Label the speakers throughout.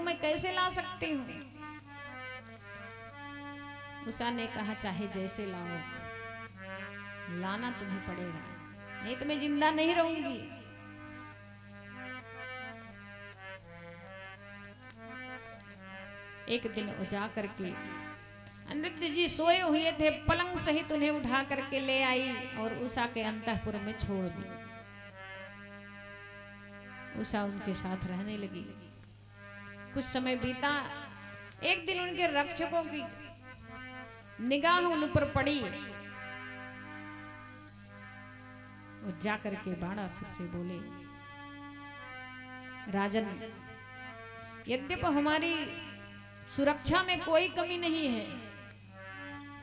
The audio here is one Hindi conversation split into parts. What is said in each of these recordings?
Speaker 1: मैं कैसे ला सकती हूँ। उषा ने कहा चाहे जैसे लाओ, लाना तुम्हें पड़ेगा, नहीं तो मैं जिंदा नहीं रहूंगी। एक दिन वो जा करके अनिरुद्ध जी सोए हुए थे, पलंग सहित उन्हें उठा करके ले आई और उषा के अंतःपुर में छोड़ दी। उषा उनके साथ रहने लगी। कुछ समय बीता। एक दिन उनके रक्षकों की निगाह उन पर पड़ी। वो जाकर के बाणासुर से बोले, राजन, यद्यपि हमारी सुरक्षा में कोई कमी नहीं है,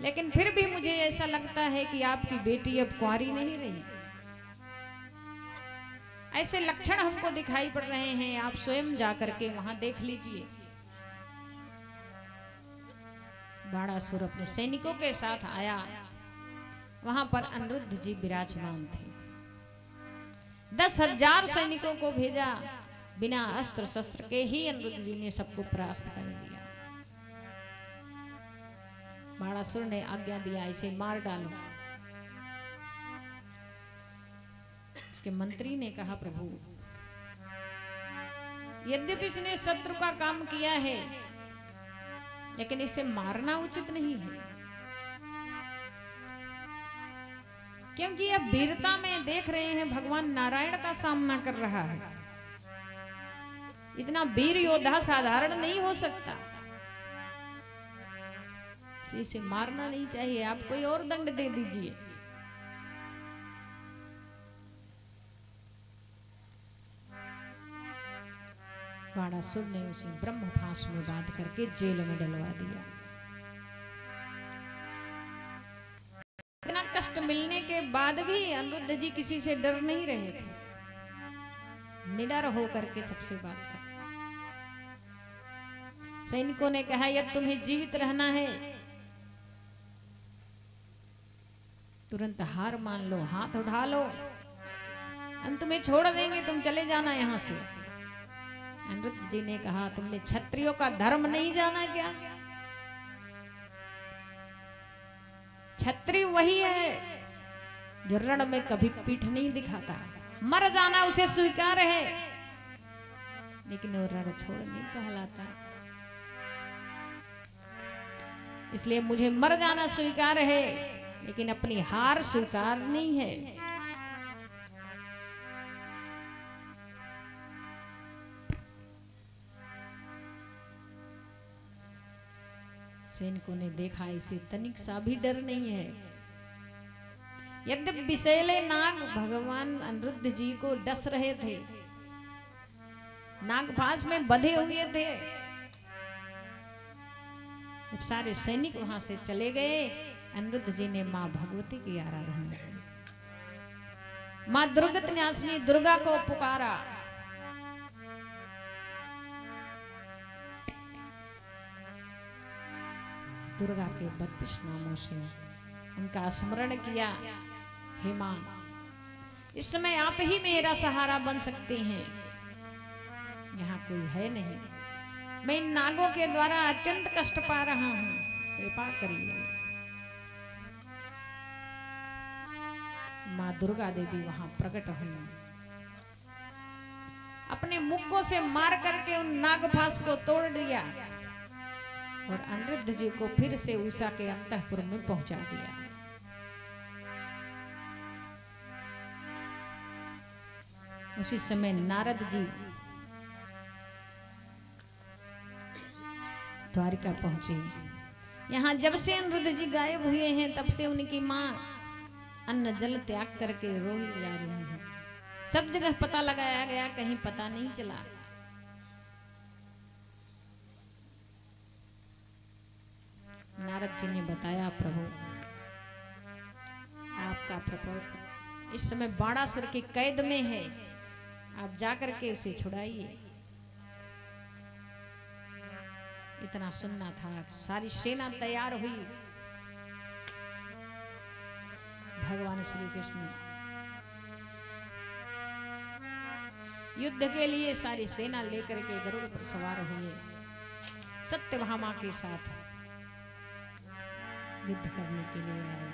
Speaker 1: लेकिन फिर भी मुझे ऐसा लगता है कि आपकी बेटी अब कुंवारी नहीं रही। ऐसे लक्षण हमको दिखाई पड़ रहे हैं, आप स्वयं जाकर के वहां देख लीजिए। बाणासुर अपने सैनिकों के साथ आया। वहां पर अनिरुद्ध जी विराजमान थे। 10,000 सैनिकों को भेजा। बिना अस्त्र शस्त्र के ही अनिरुद्ध जी ने सबको परास्त कर दिया। बाणासुर ने आज्ञा दिया, इसे मार डालो। उसके मंत्री ने कहा, प्रभु, यद्यपि इसने शत्रु का काम किया है, लेकिन इसे मारना उचित नहीं है, क्योंकि यह वीरता में देख रहे हैं भगवान नारायण का सामना कर रहा है। इतना वीर योद्धा साधारण नहीं हो सकता, इसे मारना नहीं चाहिए, आप कोई और दंड दे दीजिए। बाणासुर ने उसे ब्रह्मपाश में बांध करके जेल में डलवा दिया। इतना कष्ट मिलने के बाद भी अनिरुद्ध जी किसी से डर नहीं रहे थे, निडर होकर के सबसे बात कर। सैनिकों ने कहा, यदि तुम्हें जीवित रहना है, तुरंत हार मान लो, हाथ उठा लो, हम तुम्हें छोड़ देंगे, तुम चले जाना यहां से। अनिरुद्ध जी ने कहा, तुमने क्षत्रियों का धर्म नहीं जाना क्या? क्षत्रिय वही है जो रण में कभी पीठ नहीं दिखाता, मर जाना उसे स्वीकार है, लेकिन वो रण छोड़ नहीं कहलाता। इसलिए मुझे मर जाना स्वीकार है, लेकिन अपनी हार स्वीकार नहीं है। सैनिकों ने देखा इसे तनिक सा भी डर नहीं है। यद्यपि विषैले नाग भगवान अनिरुद्ध जी को डस रहे थे, नागपाश में बंधे हुए थे, जब सारे सैनिक वहां से चले गए, अनिरुद्ध जी ने मां भगवती की आराधना की। मां दुर्गत न्यासिनी दुर्गा को पुकारा। दुर्गा के 32 नामों से उनका स्मरण किया। हे मां, इस समय आप ही मेरा सहारा बन सकते हैं, यहाँ कोई है नहीं, मैं इन नागों के द्वारा अत्यंत कष्ट पा रहा हूं, कृपा करिए। मां दुर्गा देवी वहां प्रकट हुई, अपने मुक्कों से मार करके उन नागपाश को तोड़ दिया और अनिरुद्ध जी को फिर से उषा के अंतःपुर में पहुंचा दिया। उसी समय नारद जी द्वारिका पहुंचे। यहाँ जब से अनिरुद्ध जी गायब हुए हैं, तब से उनकी माँ अन्न जल त्याग करके रो जा रही है। सब जगह पता लगाया गया, कहीं पता नहीं चला। नारद जी ने बताया, प्रभु आपका प्रपौत्र इस समय बाणासुर की कैद में है, आप जाकर के उसे छुड़ाइए। इतना सुनना था, सारी सेना तैयार हुई। भगवान श्री कृष्ण युद्ध के लिए सारी सेना लेकर के गरुड़ पर सवार हुए। सत्यभामा के साथ युद्ध करने के लिए आए।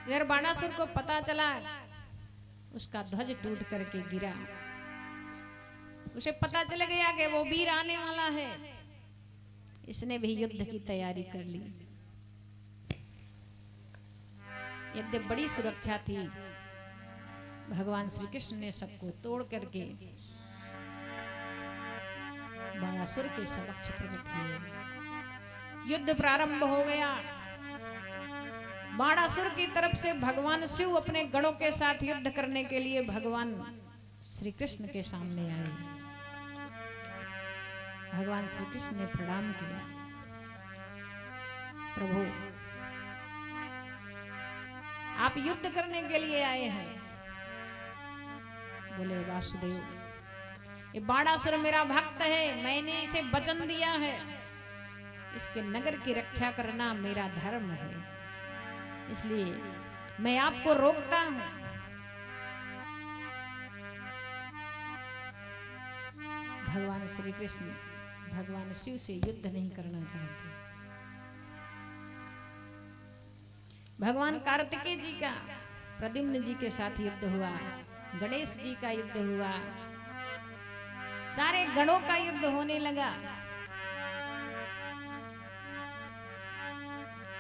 Speaker 1: इधर बाणासुर को पता चला, उसका ध्वज टूट करके गिरा। उसे पता चल गया कि वो वीर आने वाला है। इसने भी युद्ध की तैयारी कर ली। यद्यपि बड़ी सुरक्षा थी, भगवान श्री कृष्ण ने सबको तोड़ करके बाणासुर के समक्ष प्रकट हुए। युद्ध प्रारंभ हो गया। बाणासुर की तरफ से भगवान शिव अपने गणों के साथ युद्ध करने के लिए भगवान श्री कृष्ण के सामने आए। भगवान श्री कृष्ण ने प्रणाम किया। प्रभु, आप युद्ध करने के लिए आए हैं। बोले, वासुदेव, ये बाणासुर मेरा भक्त है, मैंने इसे वचन दिया है, इसके नगर की रक्षा करना मेरा धर्म है, इसलिए मैं आपको रोकता हूं। भगवान श्री कृष्ण भगवान शिव से युद्ध नहीं करना चाहते। भगवान कार्तिकेय जी का प्रद्युम्न जी के साथ युद्ध हुआ, गणेश जी का युद्ध हुआ, सारे गणों का युद्ध होने लगा।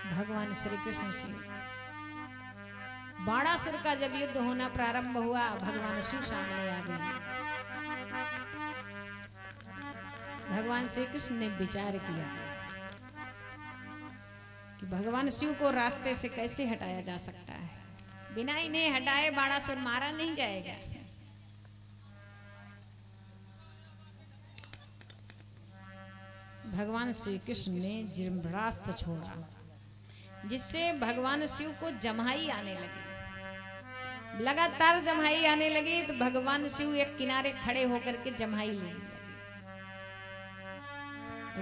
Speaker 1: भगवान श्री कृष्ण से बाणासुर का जब युद्ध होना प्रारंभ हुआ, भगवान शिव सामने आ गए। भगवान श्री कृष्ण ने विचार किया कि भगवान शिव को रास्ते से कैसे हटाया जा सकता है। बिना इन्हें हटाए बाणासुर मारा नहीं जाएगा। भगवान श्री कृष्ण ने जिह्वास्त्र छोड़ा, जिससे भगवान शिव को जम्हाई आने लगी। लगातार जम्हाई आने लगी तो भगवान शिव एक किनारे खड़े होकर के जम्हाई लेने लगे।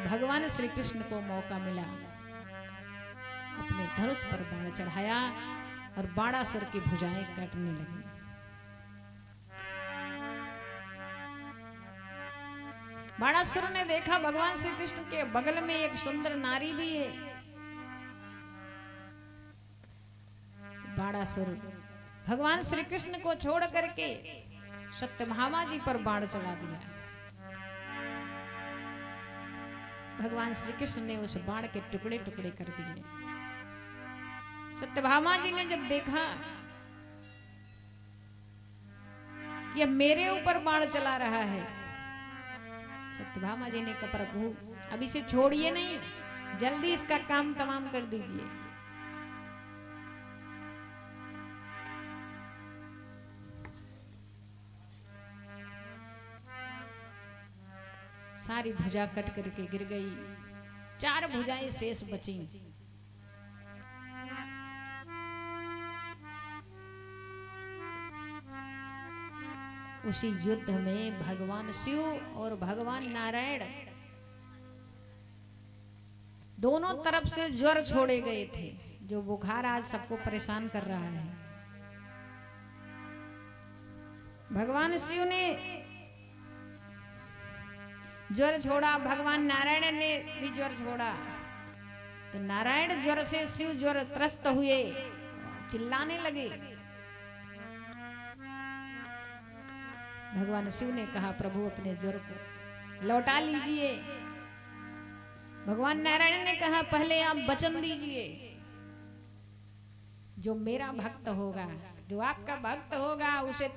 Speaker 1: भगवान श्री कृष्ण को मौका मिला, अपने धनुष पर बाण चढ़ाया और बाणासुर की भुजाएं काटने लगी। बाणासुर ने देखा भगवान श्री कृष्ण के बगल में एक सुंदर नारी भी है। बाणासुर भगवान श्री कृष्ण को छोड़ करके सत्यभामा जी पर बाण चला दिया। भगवान श्री कृष्ण ने उस बाण के टुकड़े टुकड़े कर दिए। सत्यभामा जी ने जब देखा कि मेरे ऊपर बाण चला रहा है, सत्यभामा जी ने कहा, प्रभु अब इसे छोड़िए नहीं, जल्दी इसका काम तमाम कर दीजिए। सारी भुजा कट करके गिर गई, 4 भुजाएं शेष बची। उसी युद्ध में भगवान शिव और भगवान नारायण दोनों तरफ से ज्वर छोड़े गए थे, जो बुखार आज सबको परेशान कर रहा है। भगवान शिव ने ज्वर छोड़ा, भगवान नारायण ने भी ज्वर छोड़ा। तो नारायण ज्वर से शिव ज्वर त्रस्त हुए, चिल्लाने लगे। भगवान शिव ने कहा, प्रभु अपने ज्वर को लौटा लीजिए। भगवान नारायण ने कहा, पहले आप वचन दीजिए, जो मेरा भक्त होगा, जो आपका भक्त होगा, उसे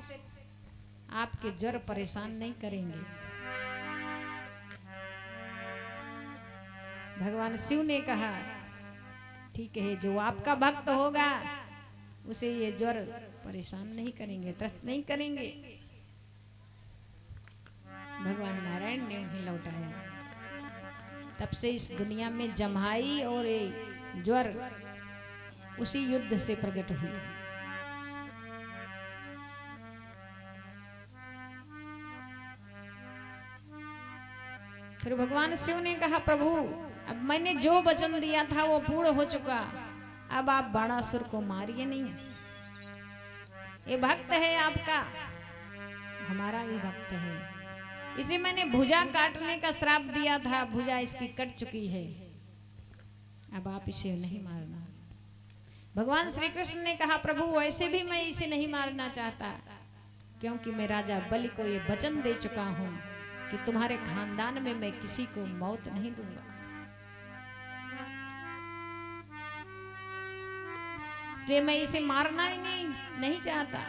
Speaker 1: आपके ज्वर परेशान नहीं करेंगे। भगवान शिव ने कहा, ठीक है, जो आपका भक्त होगा उसे ये ज्वर परेशान नहीं करेंगे, त्रस्त नहीं करेंगे। भगवान नारायण ने उन्हें लौटाया। तब से इस दुनिया में जम्हाई और ज्वर उसी युद्ध से प्रकट हुई। फिर भगवान शिव ने कहा, प्रभु अब मैंने जो वचन दिया था वो पूर्ण हो चुका, अब आप बाणासुर को मारिए नहीं। ये भक्त है आपका, हमारा भी भक्त है, इसे मैंने भुजा काटने का श्राप दिया था, भुजा इसकी कट चुकी है, अब आप इसे नहीं मारना। भगवान श्री कृष्ण ने कहा प्रभु वैसे भी मैं इसे नहीं मारना चाहता, क्योंकि मैं राजा बलि को ये वचन दे चुका हूं कि तुम्हारे खानदान में मैं किसी को मौत नहीं दूंगा। इसलिए मैं इसे मारना ही नहीं चाहता।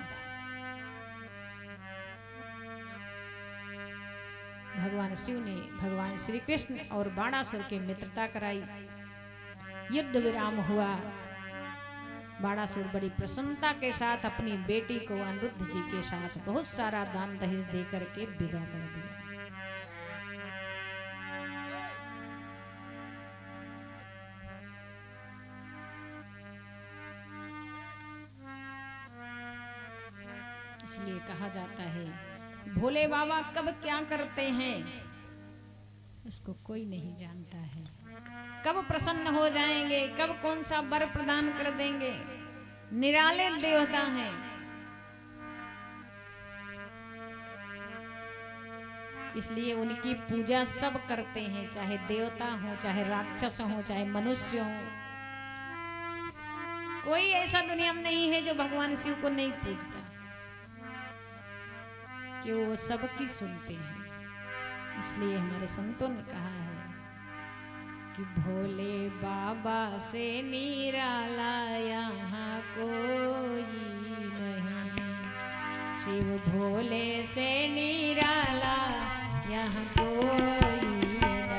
Speaker 1: भगवान शिव ने भगवान श्री कृष्ण और बाणासुर की मित्रता कराई, युद्ध विराम हुआ। बाणासुर बड़ी प्रसन्नता के साथ अपनी बेटी को अनिरुद्ध जी के साथ बहुत सारा दान दहेज दे करके विदा कर दिया। इसलिए कहा जाता है भोले बाबा कब क्या करते हैं उसको कोई नहीं जानता है, कब प्रसन्न हो जाएंगे, कब कौन सा वर प्रदान कर देंगे। निराले देवता हैं। इसलिए उनकी पूजा सब करते हैं, चाहे देवता हो, चाहे राक्षस हो, चाहे मनुष्य हो। कोई ऐसा दुनिया में नहीं है जो भगवान शिव को नहीं पूजता, कि वो सबकी सुनते हैं। इसलिए हमारे संतों ने कहा है कि भोले बाबा से निराला यहाँ कोई नहीं, शिव भोले से निराला यहाँ कोई नहीं,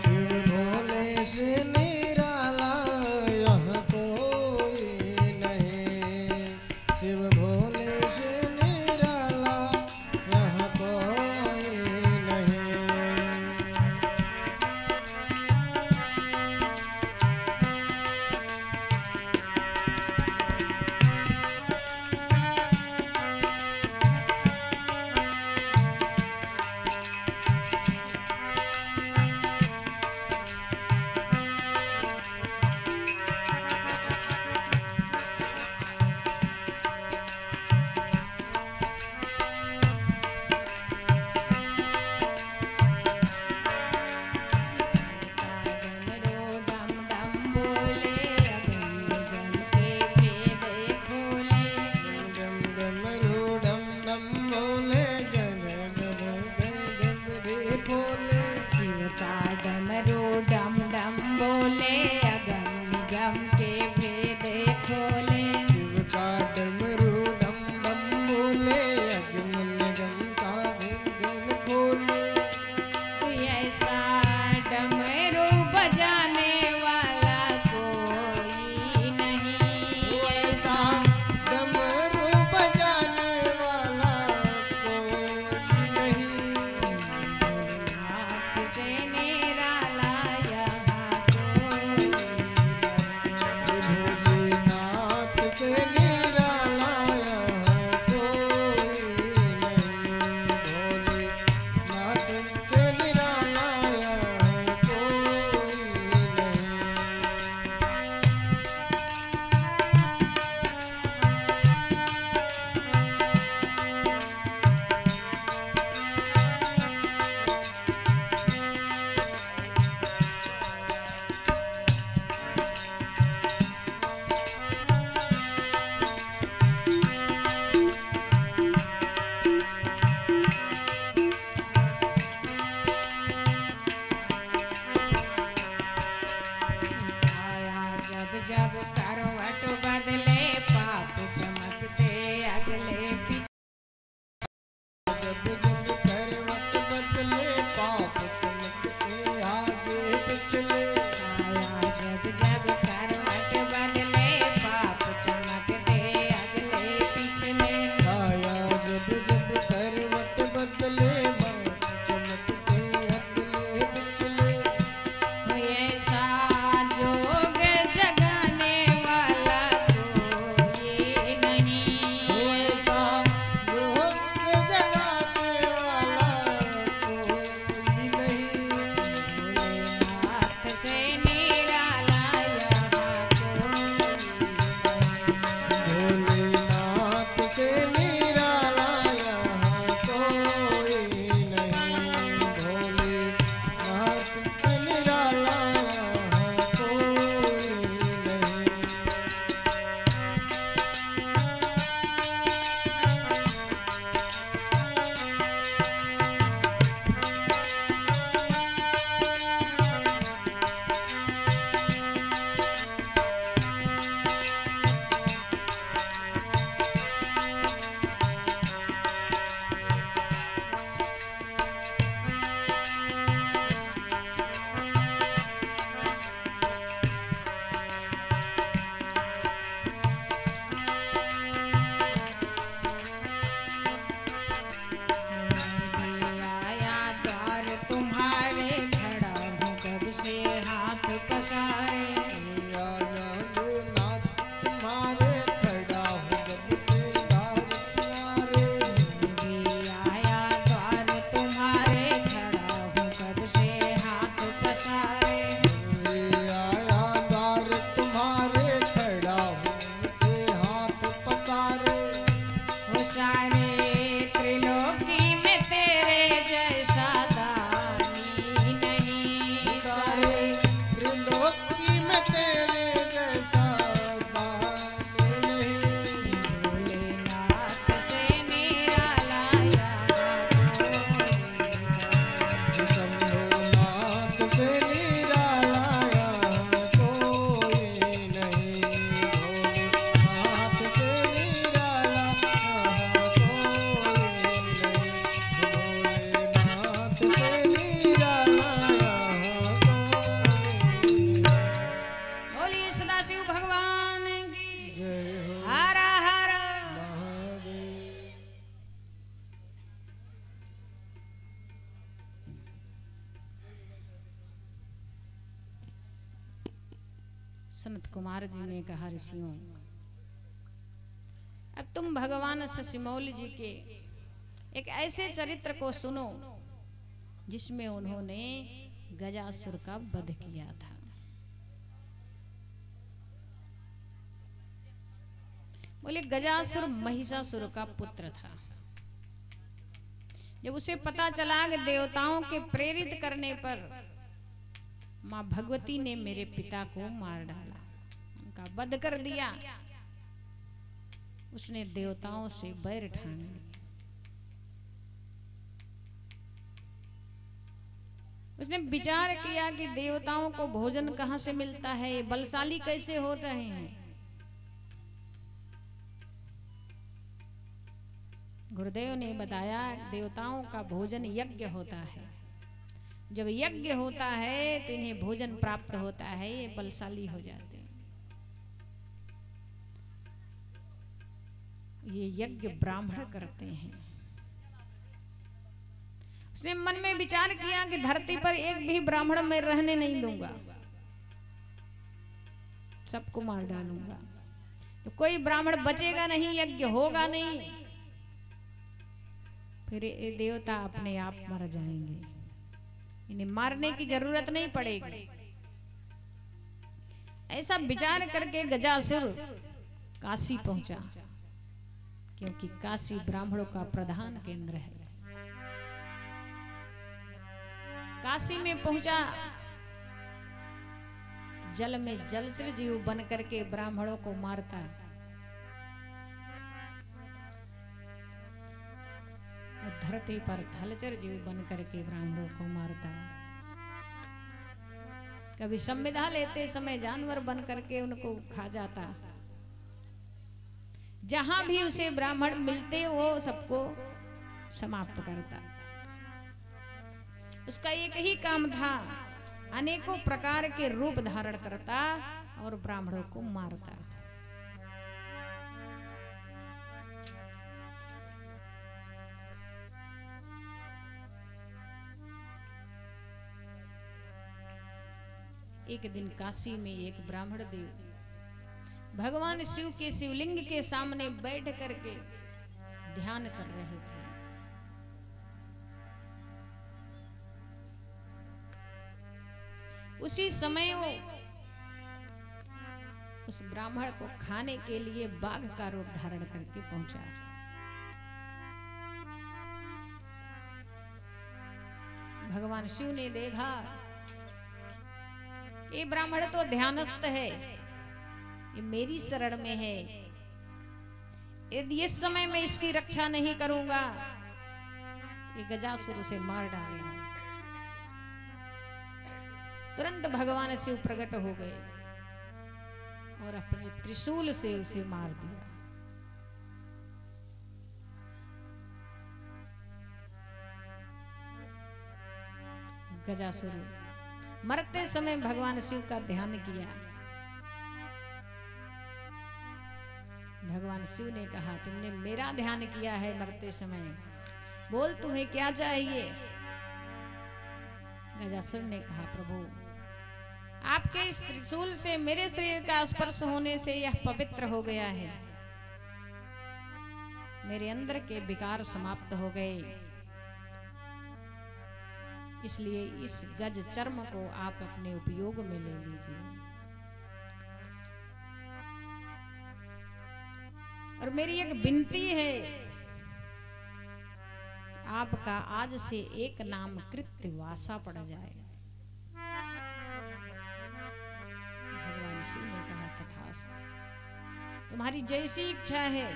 Speaker 2: शिव भोले से निराला यहाँ कोई नहीं, शिव भोले से निराला यहाँ कोई नहीं।
Speaker 1: सनत कुमार जी ने कहा, ऋषियों अब तुम भगवान शशिमौली जी के एक ऐसे चरित्र को सुनो जिसमें उन्होंने गजासुर का वध किया था। बोले गजासुर महिषासुर का पुत्र था। जब उसे पता चला कि देवताओं के प्रेरित करने पर मां भगवती ने मेरे पिता को मार डाला, उनका वध कर दिया, उसने देवताओं से बैर ठान ली। उसने विचार किया कि देवताओं को भोजन कहां से मिलता है, ये बलशाली कैसे हो रहे हैं। गुरुदेव ने बताया देवताओं का भोजन यज्ञ होता है, जब यज्ञ होता है तो इन्हें भोजन प्राप्त होता है, ये बलशाली हो जाते हैं। ये यज्ञ ब्राह्मण करते हैं। उसने मन में विचार किया कि धरती पर एक भी ब्राह्मण मैं रहने नहीं दूंगा, सबको मार डालूंगा, तो कोई ब्राह्मण बचेगा नहीं, यज्ञ होगा नहीं, फिर ये देवता अपने आप मर जाएंगे, इन्हें मारने की जरूरत नहीं पड़ेगी। ऐसा विचार करके गजासुर काशी पहुंचा, क्योंकि काशी ब्राह्मणों का प्रधान केंद्र है। काशी में पहुंचा, जल में जलचर जीव बन करके ब्राह्मणों को मारता, और धरती पर थलचर जीव बन करके ब्राह्मणों को मारता। कभी संविदा लेते समय जानवर बन करके उनको खा जाता। जहां भी उसे ब्राह्मण मिलते वो सबको समाप्त करता। उसका एक ही काम था, अनेकों प्रकार के रूप धारण करता और ब्राह्मणों को मारता। एक दिन काशी में एक ब्राह्मण देव भगवान शिव के शिवलिंग के सामने बैठ करके ध्यान कर रहे थे। उसी समय वो उस ब्राह्मण को खाने के लिए बाघ का रूप धारण करके पहुंचा। भगवान शिव ने देखा ये ब्राह्मण तो ध्यानस्थ है, ये मेरी शरण में है, यदि इस समय मैं इसकी रक्षा नहीं करूंगा ये गजासुर उसे मार डालेगा। तुरंत भगवान शिव प्रकट हो गए और अपने त्रिशूल से उसे मार दिया। गजासुर मरते समय भगवान शिव का ध्यान किया। भगवान शिव ने कहा तुमने मेरा ध्यान किया है मरते समय, बोल तुम्हें क्या चाहिए। गजासुर ने कहा प्रभु आपके इस त्रिशूल से मेरे शरीर का स्पर्श होने से यह पवित्र हो गया है, मेरे अंदर के विकार समाप्त हो गए, इसलिए इस गज चर्म को आप अपने उपयोग में ले लीजिए। और मेरी एक विनती है, आपका आज से एक नाम कृत्यवासा पड़ जाए। भगवान शिव ने कहा तथास्तु, तुम्हारी जैसी इच्छा है।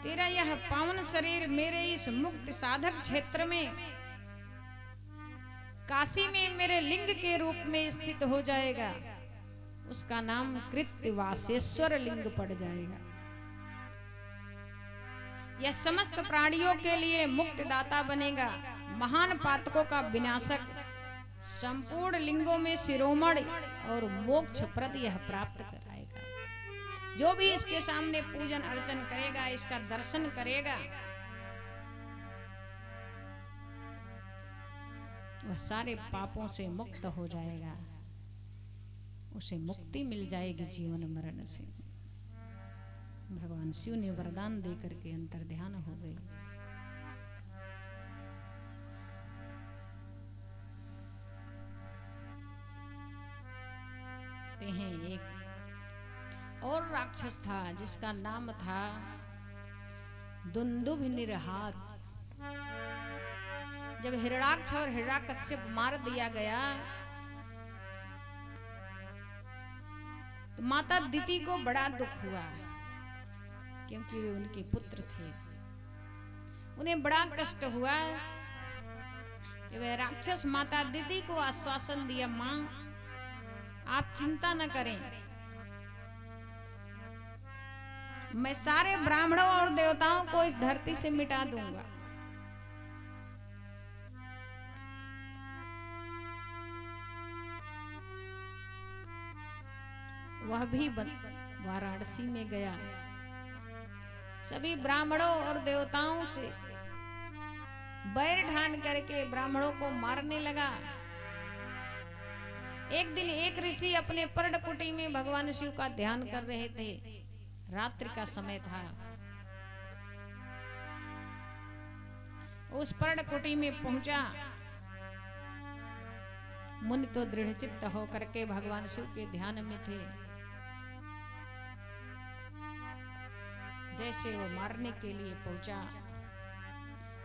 Speaker 1: तेरा यह पावन शरीर मेरे इस मुक्त साधक क्षेत्र में काशी में मेरे लिंग के रूप में स्थित हो जाएगा, उसका नाम कृत्यवासेश्वर लिंग पड़ जाएगा। यह समस्त प्राणियों के लिए मुक्तिदाता बनेगा, महान पातकों का विनाशक, संपूर्ण लिंगों में शिरोमणि और मोक्ष प्रद यह प्राप्त कराएगा। जो भी इसके सामने पूजन अर्चन करेगा, इसका दर्शन करेगा, वह सारे पापों से मुक्त हो जाएगा। उसे मुक्ति मिल जाएगी जीवन मरण से। भगवान शिव ने वरदान दे करके अंतर्ध्यान हो गए। हैं एक और राक्षस था जिसका नाम था दुंदुभ निरहात। जब हिरण्याक्ष और हिरण्यकश्यप मार दिया गया तो माता दिति को बड़ा दुख हुआ, क्योंकि वे उनके पुत्र थे। उन्हें बड़ा कष्ट हुआ कि वह राक्षस माता दिति को आश्वासन दिया, मां आप चिंता न करें, मैं सारे ब्राह्मणों और देवताओं को इस धरती से मिटा दूंगा। वह भी वाराणसी में गया, सभी ब्राह्मणों और देवताओं से बैर ठान करके ब्राह्मणों को मारने लगा। एक दिन एक ऋषि अपने पर्णकुटी में भगवान शिव का ध्यान कर रहे थे। रात्रि का समय था। उस पर्णकुटी में पहुंचा। मुनि तो दृढ़चित्त होकर के भगवान शिव के ध्यान में थे। जैसे वो मारने के लिए पहुंचा,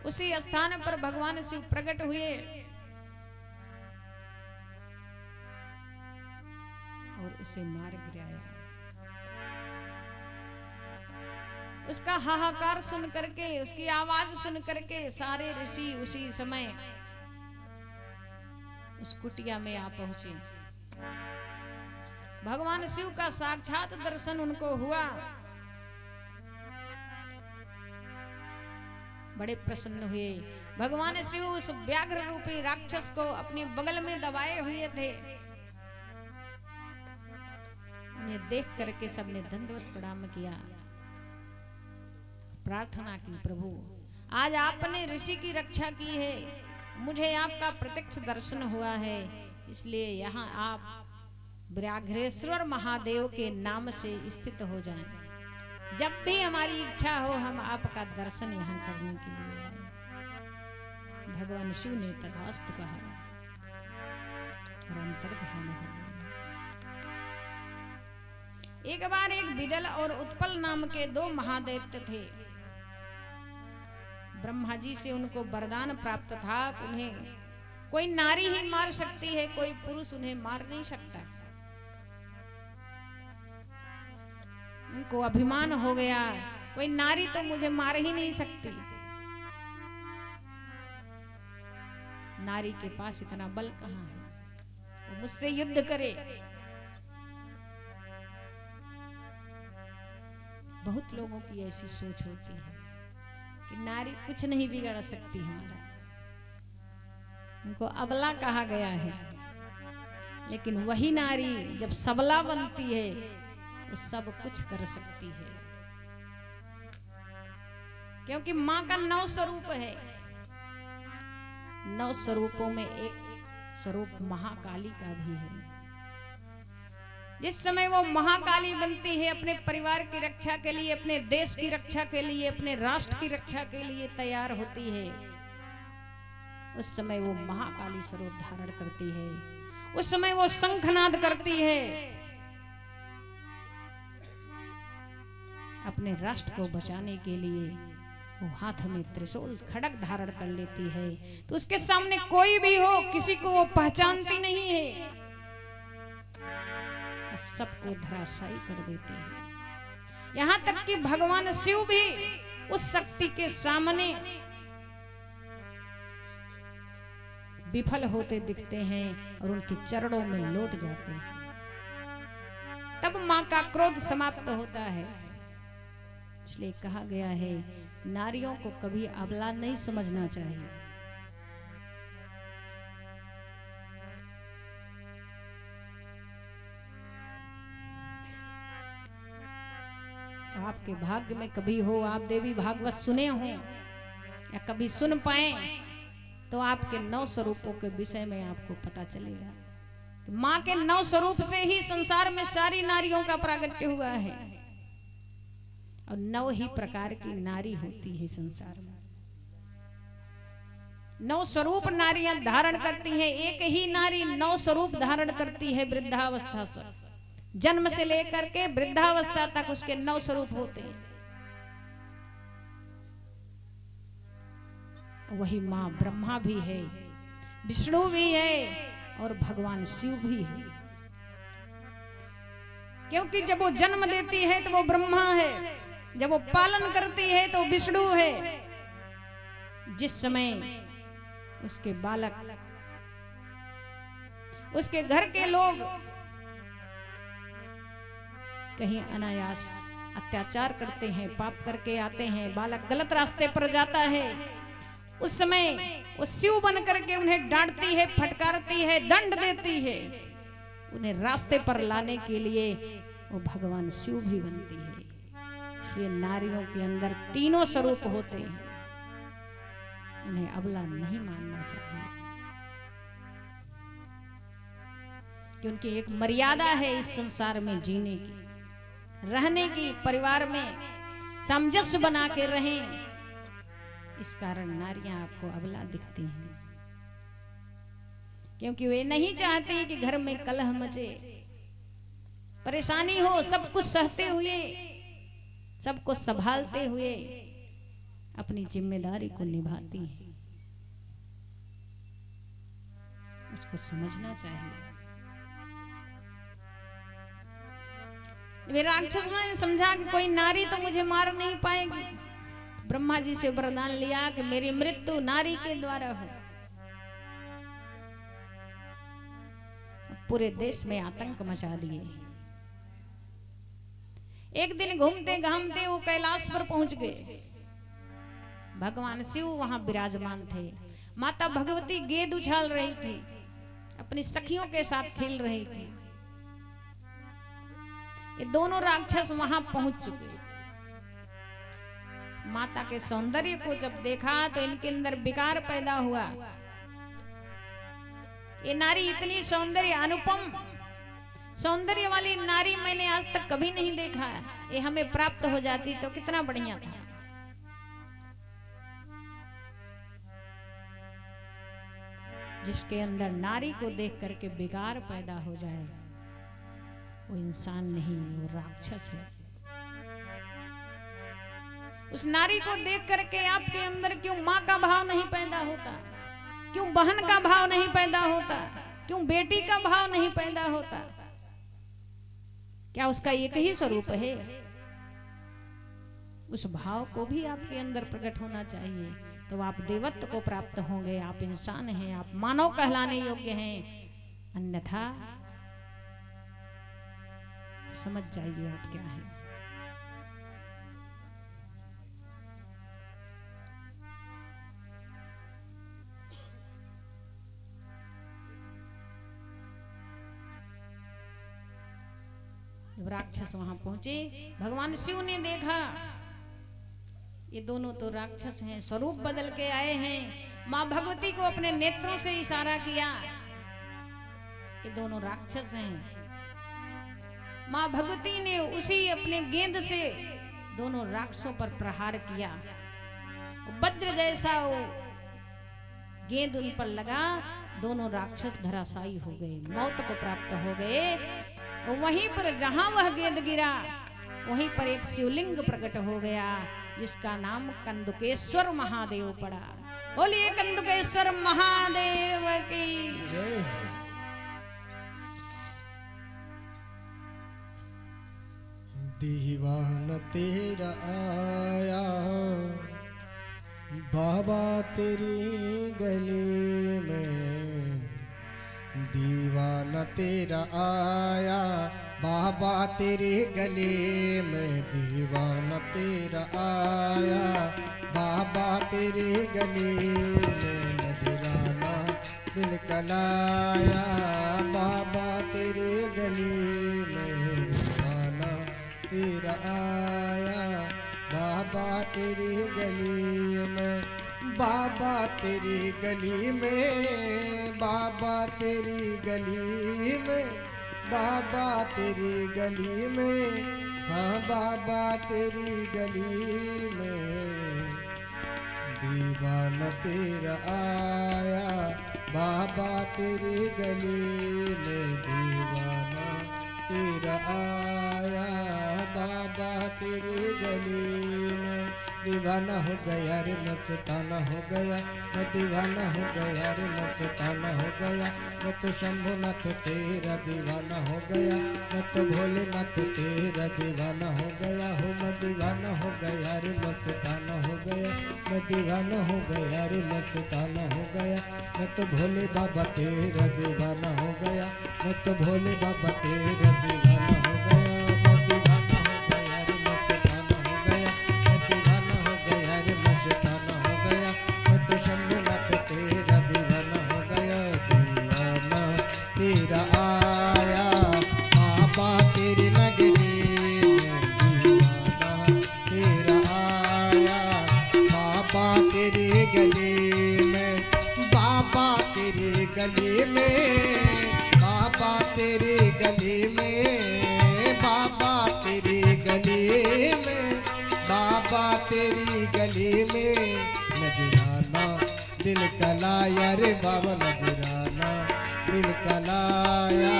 Speaker 1: उसी स्थान पर भगवान शिव प्रकट हुए और उसे मार गिराया। उसका हाहाकार सुन करके, उसकी आवाज सुन करके सारे ऋषि उसी समय उस कुटिया में आ पहुंचे। भगवान शिव का साक्षात दर्शन उनको हुआ। बड़े प्रसन्न हुए। भगवान शिव उस व्याघ्र रूपी राक्षस को अपने बगल में दबाए हुए थे। उन्हें देख करके सबने दंडवत प्रणाम किया, प्रार्थना की, प्रभु आज आपने ऋषि की रक्षा की है, मुझे आपका प्रत्यक्ष दर्शन हुआ है, इसलिए यहाँ आप व्याघ्रेश्वर महादेव के नाम से स्थित हो जाएं। जब भी हमारी इच्छा हो हम आपका दर्शन यहाँ करने के लिए आए। भगवान शिव ने तथास्तु कहा और अंतर्ध्यान हो गए। एक बार एक बिदल और उत्पल नाम के दो महादैत्य थे। ब्रह्मा जी से उनको वरदान प्राप्त था, उन्हें कोई नारी ही मार सकती है, कोई पुरुष उन्हें मार नहीं सकता। उनको अभिमान हो गया, कोई नारी तो मुझे मार ही नहीं सकती। नारी के पास इतना बल कहाँ है, वो मुझसे युद्ध करे। बहुत लोगों की ऐसी सोच होती है कि नारी कुछ नहीं बिगाड़ सकती हमारा, उनको अबला कहा गया है। लेकिन वही नारी जब सबला बनती है तो सब कुछ कर सकती है, क्योंकि मां का 9 स्वरूप है। 9 स्वरूपों में एक स्वरूप महाकाली का भी है। जिस समय वो महाकाली बनती है, अपने परिवार की रक्षा के लिए, अपने देश की रक्षा के लिए, अपने राष्ट्र की रक्षा के लिए तैयार होती है, उस समय वो महाकाली स्वरूप धारण करती है। उस समय वो शंखनाद करती है, अपने राष्ट्र को बचाने के लिए वो हाथ में त्रिशूल खड़ग धारण कर लेती है। तो उसके सामने कोई भी हो, किसी को वो पहचानती नहीं है, सबको धराशायी कर देती है। यहां तक कि भगवान शिव भी उस शक्ति के सामने विफल होते दिखते हैं और उनके चरणों में लौट जाते हैं। तब मां का क्रोध समाप्त होता है। इसलिए कहा गया है, नारियों को कभी अबला नहीं समझना चाहिए। आपके भाग्य में कभी हो, आप देवी भागवत सुने हो या कभी सुन पाए, तो आपके 9 स्वरूपों के विषय में आपको पता चलेगा। माँ के 9 स्वरूप से ही संसार में सारी नारियों का प्रागट्य हुआ है और 9 ही प्रकार की नारी होती है संसार में। 9 स्वरूप नारियां धारण करती हैं। एक ही नारी 9 स्वरूप धारण करती है वृद्धावस्था से, जन्म से लेकर के वृद्धावस्था तक उसके 9 स्वरूप होते हैं। वही माँ ब्रह्मा भी है, विष्णु भी है और भगवान शिव भी है। क्योंकि जब वो जन्म देती है तो वो ब्रह्मा है, जब वो पालन करती है तो विष्णु है। जिस समय उसके बालक, उसके घर के लोग कहीं अनायास अत्याचार करते हैं, पाप करके आते हैं, बालक गलत रास्ते पर जाता है, उस समय वो शिव बन करके उन्हें डांटती है, फटकारती है, दंड देती है। उन्हें रास्ते पर लाने के लिए वो भगवान शिव भी बनती है। इसलिए नारियों के अंदर 3 स्वरूप होते हैं, उन्हें अबला नहीं मानना चाहिए, क्योंकि एक मर्यादा है इस संसार में जीने की, रहने की, परिवार में सामंजस्य बना के रहें। इस कारण नारियां आपको अबला दिखती हैं, क्योंकि वे नहीं चाहती कि घर में कलह मचे, परेशानी हो। सब कुछ सहते हुए, सबको संभालते हुए अपनी जिम्मेदारी को निभाती हैं। उसको समझना चाहिए। वे राक्षस ने समझा कि कोई नारी तो मुझे मार नहीं पाएगी। ब्रह्मा जी से वरदान लिया कि मेरी मृत्यु नारी के द्वारा हो। पूरे देश में आतंक मचा दिए। एक दिन घूमते घामते वो कैलाश पर पहुंच गए। भगवान शिव वहां विराजमान थे। माता भगवती गेंद उछाल रही थी, अपनी सखियों के साथ खेल रही थी। ये दोनों राक्षस वहां पहुंच चुके। माता के सौंदर्य को जब देखा तो इनके अंदर विकार पैदा हुआ। ये नारी इतनी सौंदर्य, अनुपम सौंदर्य वाली नारी मैंने आज तक कभी नहीं देखा। ये हमें प्राप्त हो जाती तो कितना बढ़िया था। जिसके अंदर नारी को देख करके विकार पैदा हो जाए, वो इंसान नहीं, वो राक्षस है। उस नारी को देख करके आपके अंदर क्यों माँ का भाव नहीं पैदा होता? क्यों बहन का भाव नहीं पैदा होता? क्यों बेटी का भाव नहीं पैदा होता? क्या उसका एक ही स्वरूप है? उस भाव को भी आपके अंदर प्रकट होना चाहिए, तो आप देवत्व को प्राप्त होंगे। आप इंसान हैं, आप मानव कहलाने योग्य हैं। अन्यथा समझ जाइए आप क्या है। जब राक्षस वहां पहुंचे, भगवान शिव ने देखा ये दोनों तो राक्षस हैं, स्वरूप बदल के आए हैं। मां भगवती को अपने नेत्रों से इशारा किया, ये दोनों राक्षस हैं। मां भगवती ने उसी अपने गेंद से दोनों राक्षसों पर प्रहार किया। वज्र जैसा वो गेंद उन पर लगा, दोनों राक्षस धराशायी हो गए, मौत को प्राप्त हो गए। वहीं पर जहां वह गेंद गिरा, वहीं पर एक शिवलिंग प्रकट हो गया, जिसका नाम कंदुकेश्वर महादेव पड़ा। बोलिए कंदुकेश्वर महादेव की जय।
Speaker 2: दीवान तेरा आया बाबा तेरी गली में, दीवाना तेरा आया बाबा तेरी गली में, दीवाना तेरा आया बाबा तेरी गली में, नजराना दिल कलाया बाबा तेरी गली में, दीवाना तेरा आया बाबा तेरी गली में। बाबा तेरी गली में, बाबा तेरी गली में, बाबा तेरी गली में, हाँ बाबा तेरी गली में दीवाना तेरा आया, बाबा तेरी गली में दीवाना तेरा आया, बाबा तेरी गली में दीवाना हो गया रे मस्ताना हो गया, मैं दीवाना हो गया रे मस्ताना हो गया, मैं तो शंभुनाथ तेरा दीवाना हो गया, मैं तो भोलेनाथ तेरा दीवाना हो गया, हो मैं दीवाना हो गया रे मस्ताना हो गया, मैं दीवाना हो गया रे मस्ताना हो गया, मैं तो भोले बाबा तेरा दीवाना हो गया, मैं तो भोले बाबा तेरा दीवाना हो गया, मैं दीवाना हो गया रे मस्ताना हो गया, मैं दीवाना हो गया रे मस्ताना हो गया, मैं तो शंभुनाथ तेरा दीवाना हो गया, दीवाना तेरा आया बाबा तेरी नगरी में, दीवाना तेरा आया बाबा तेरी गली में, बाबा तेरी गली में, बाबा तेरी गली में, बाबा तेरी गली में, बाबा तेरी गली में नजराना दिल का लाया रे बाबा, नजराना दिल का लाया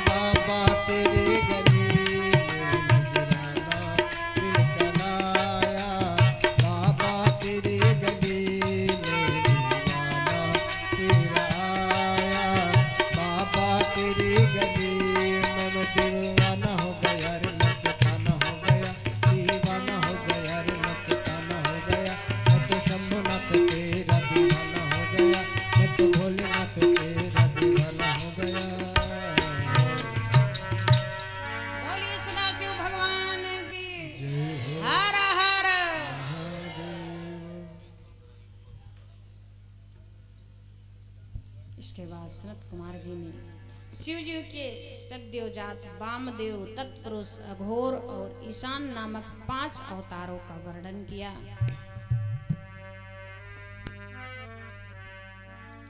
Speaker 2: बाबा तेरी गली में, नजराना दिल का लाया बाबा तेरी गली में, दीवाना तेरा आया बाबा तेरी गली में, मैं दीवाना हो गया रे मस्ताना हो गया, दीवाना हो गया रे मस्ताना हो गया, मैं तो शंभुनाथ तेरा दीवाना हो गया, मैं तो भोलेनाथ तेरा दीवाना हो गया।
Speaker 1: बोलिए सदाशिव भगवान की
Speaker 2: जय हो
Speaker 1: हर हर।
Speaker 2: महादेव।
Speaker 1: इसके बाद सनत कुमार जी ने शिव जी के सद्योजात वामदेव, तत्पुरुष, अघोर और ईशान नामक 5 अवतारों का वर्णन किया।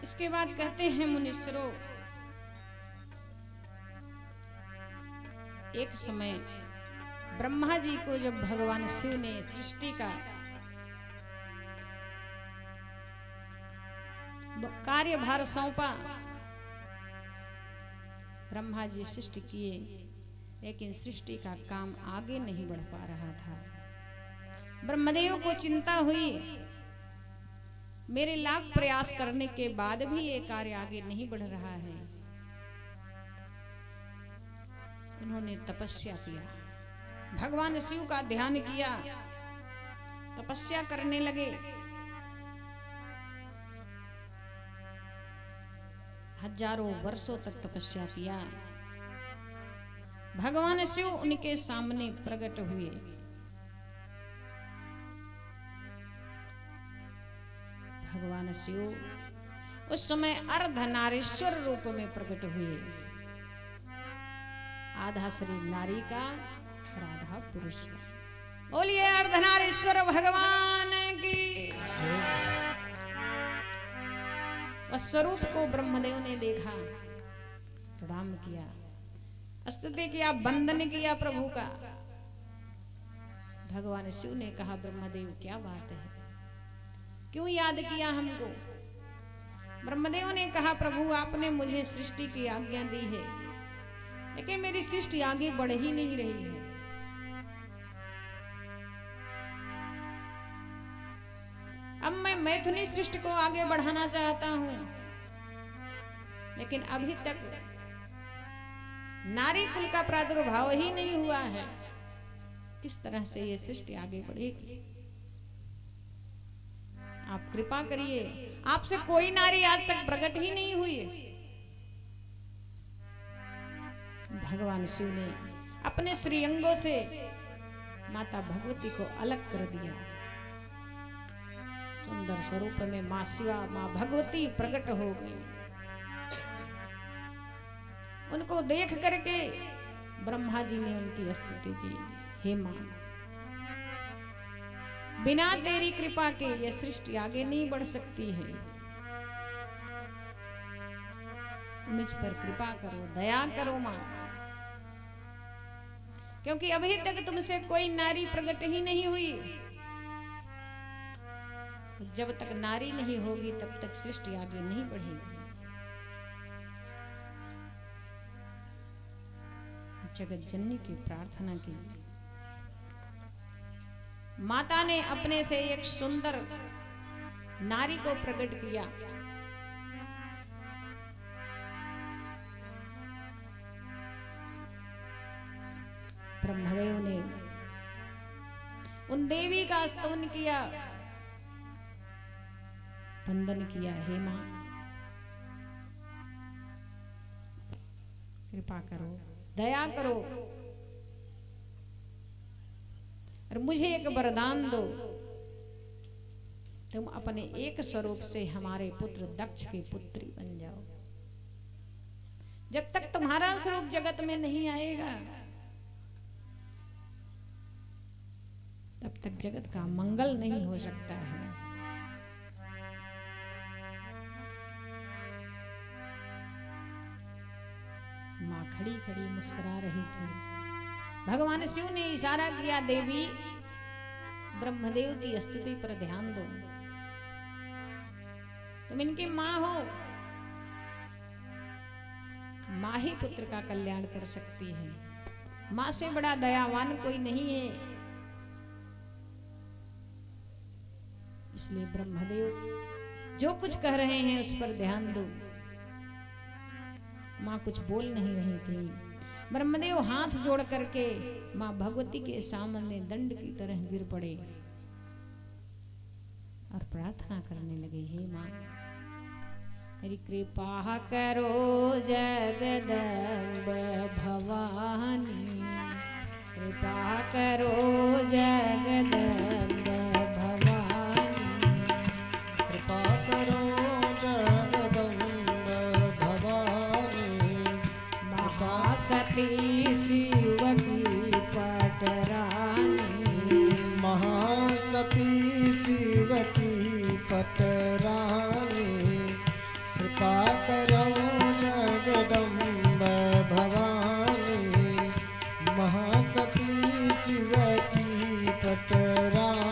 Speaker 1: इसके बाद कहते हैं मुनीश्वरों, एक समय ब्रह्मा जी को जब भगवान शिव ने सृष्टि का कार्यभार सौंपा, ब्रह्मा जी सृष्टि किए, लेकिन सृष्टि का काम आगे नहीं बढ़ पा रहा था। ब्रह्मदेव को चिंता हुई, मेरे लाख प्रयास करने के बाद भी ये कार्य आगे नहीं बढ़ रहा है। उन्होंने तपस्या किया, भगवान शिव का ध्यान किया, तपस्या करने लगे। हजारों वर्षों तक तपस्या किया। भगवान शिव उनके सामने प्रकट हुए। भगवान शिव उस समय अर्धनारीश्वर रूप में प्रकट हुए, आधा शरीर नारी का और आधा पुरुष का। बोलिए अर्धनारीश्वर भगवान की। वह स्वरूप को ब्रह्मदेव ने देखा, प्रणाम किया, स्तुति किया, वंदन किया प्रभु का। भगवान शिव ने कहा, ब्रह्मदेव क्या बात है, क्यों याद किया हमको? ब्रह्मदेव ने कहा, प्रभु आपने मुझे सृष्टि की आज्ञा दी है, लेकिन मेरी सृष्टि आगे बढ़ ही नहीं रही है। अब मैं मैथुनी सृष्टि को आगे बढ़ाना चाहता हूं, लेकिन अभी तक नारी कुल का प्रादुर्भाव ही नहीं हुआ है। किस तरह से ये सृष्टि आगे बढ़ेगी? आप कृपा करिए, आपसे कोई नारी आज तक प्रकट ही नहीं हुई। भगवान शिव ने अपने श्रीअंगों से माता भगवती को अलग कर दिया। सुंदर स्वरूप में मां शिवा, मां भगवती प्रकट हो गई। उनको देख करके ब्रह्मा जी ने उनकी स्तुति की, हे मां, बिना तेरी कृपा के ये सृष्टि आगे नहीं बढ़ सकती है। मुझ पर कृपा करो, दया करो मां, क्योंकि अभी तक तुमसे कोई नारी प्रकट ही नहीं हुई। जब तक नारी नहीं होगी तब तक सृष्टि आगे नहीं बढ़ेगी। जगत जननी की प्रार्थना की। माता ने अपने से एक सुंदर नारी को प्रकट किया। ब्रह्मदेव ने उन देवी का स्तवन किया, वंदन किया। हे मां, कृपा करो, दया करो और मुझे एक वरदान दो। तुम अपने एक स्वरूप से हमारे पुत्र दक्ष की पुत्री बन जाओ। जब तक तुम्हारा स्वरूप जगत में नहीं आएगा तब तक जगत का मंगल नहीं हो सकता है। मां खड़ी खड़ी मुस्कुरा रही थी। भगवान शिव ने इशारा किया, देवी ब्रह्मदेव की स्तुति पर ध्यान दो। तुम इनकी मां हो, मां ही पुत्र का कल्याण कर सकती है। मां से बड़ा दयावान कोई नहीं है। इसलिए ब्रह्मदेव जो कुछ कह रहे हैं उस पर ध्यान दो। मां कुछ बोल नहीं रही थी। ब्रह्मदेव हाथ जोड़ करके मां भगवती के सामने दंड की तरह गिर पड़े और प्रार्थना करने लगे, हे मां, मेरी कृपा करो जगदम्ब भवानी, कृपा करो जगदम्ब भवानी,
Speaker 2: कृपा करो जगदम्ब भवानी,
Speaker 1: महासती शिव की पटरानी,
Speaker 2: महासती शिव की पटरानी, कृपा करो जगदम्ब भवानी, महासती शिव की पटरानी।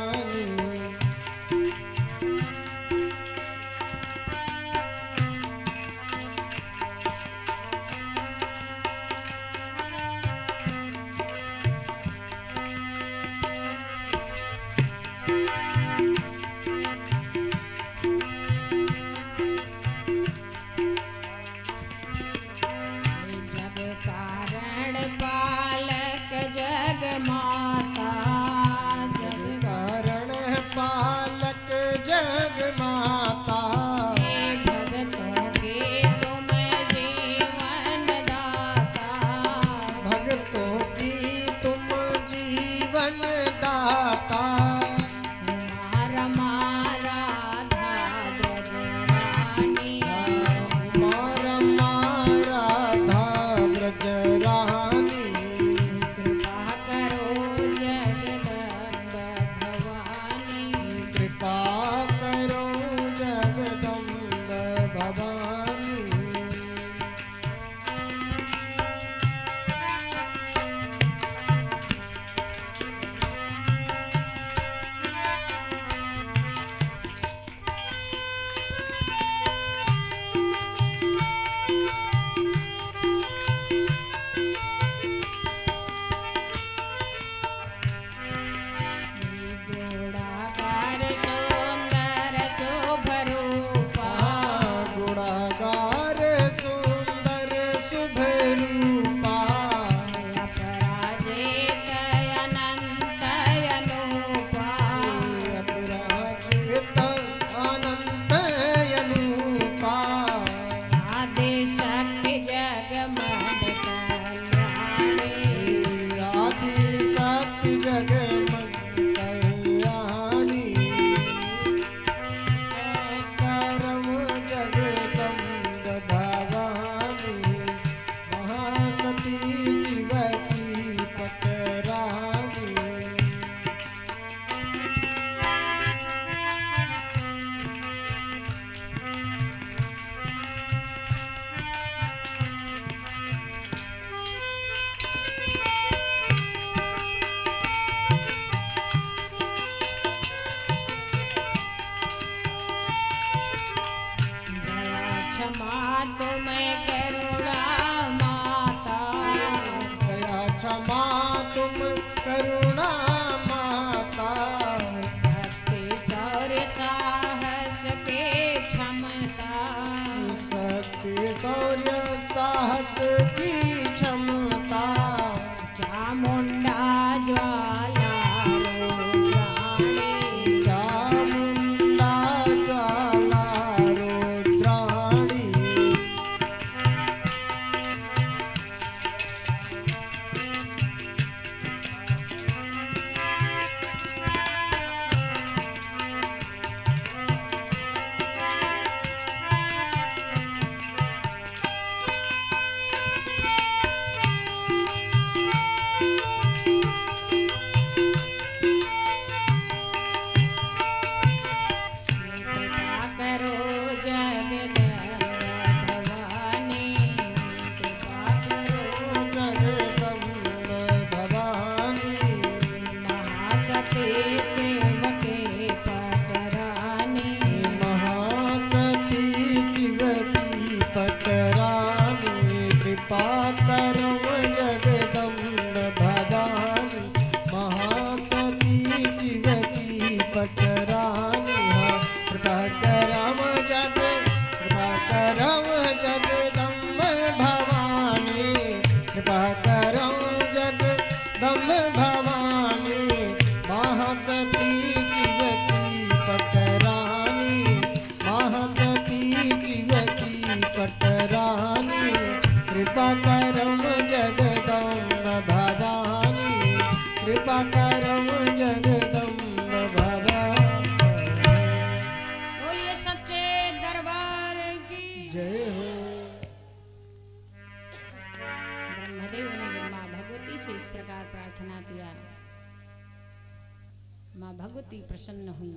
Speaker 1: भगवती प्रसन्न हुई।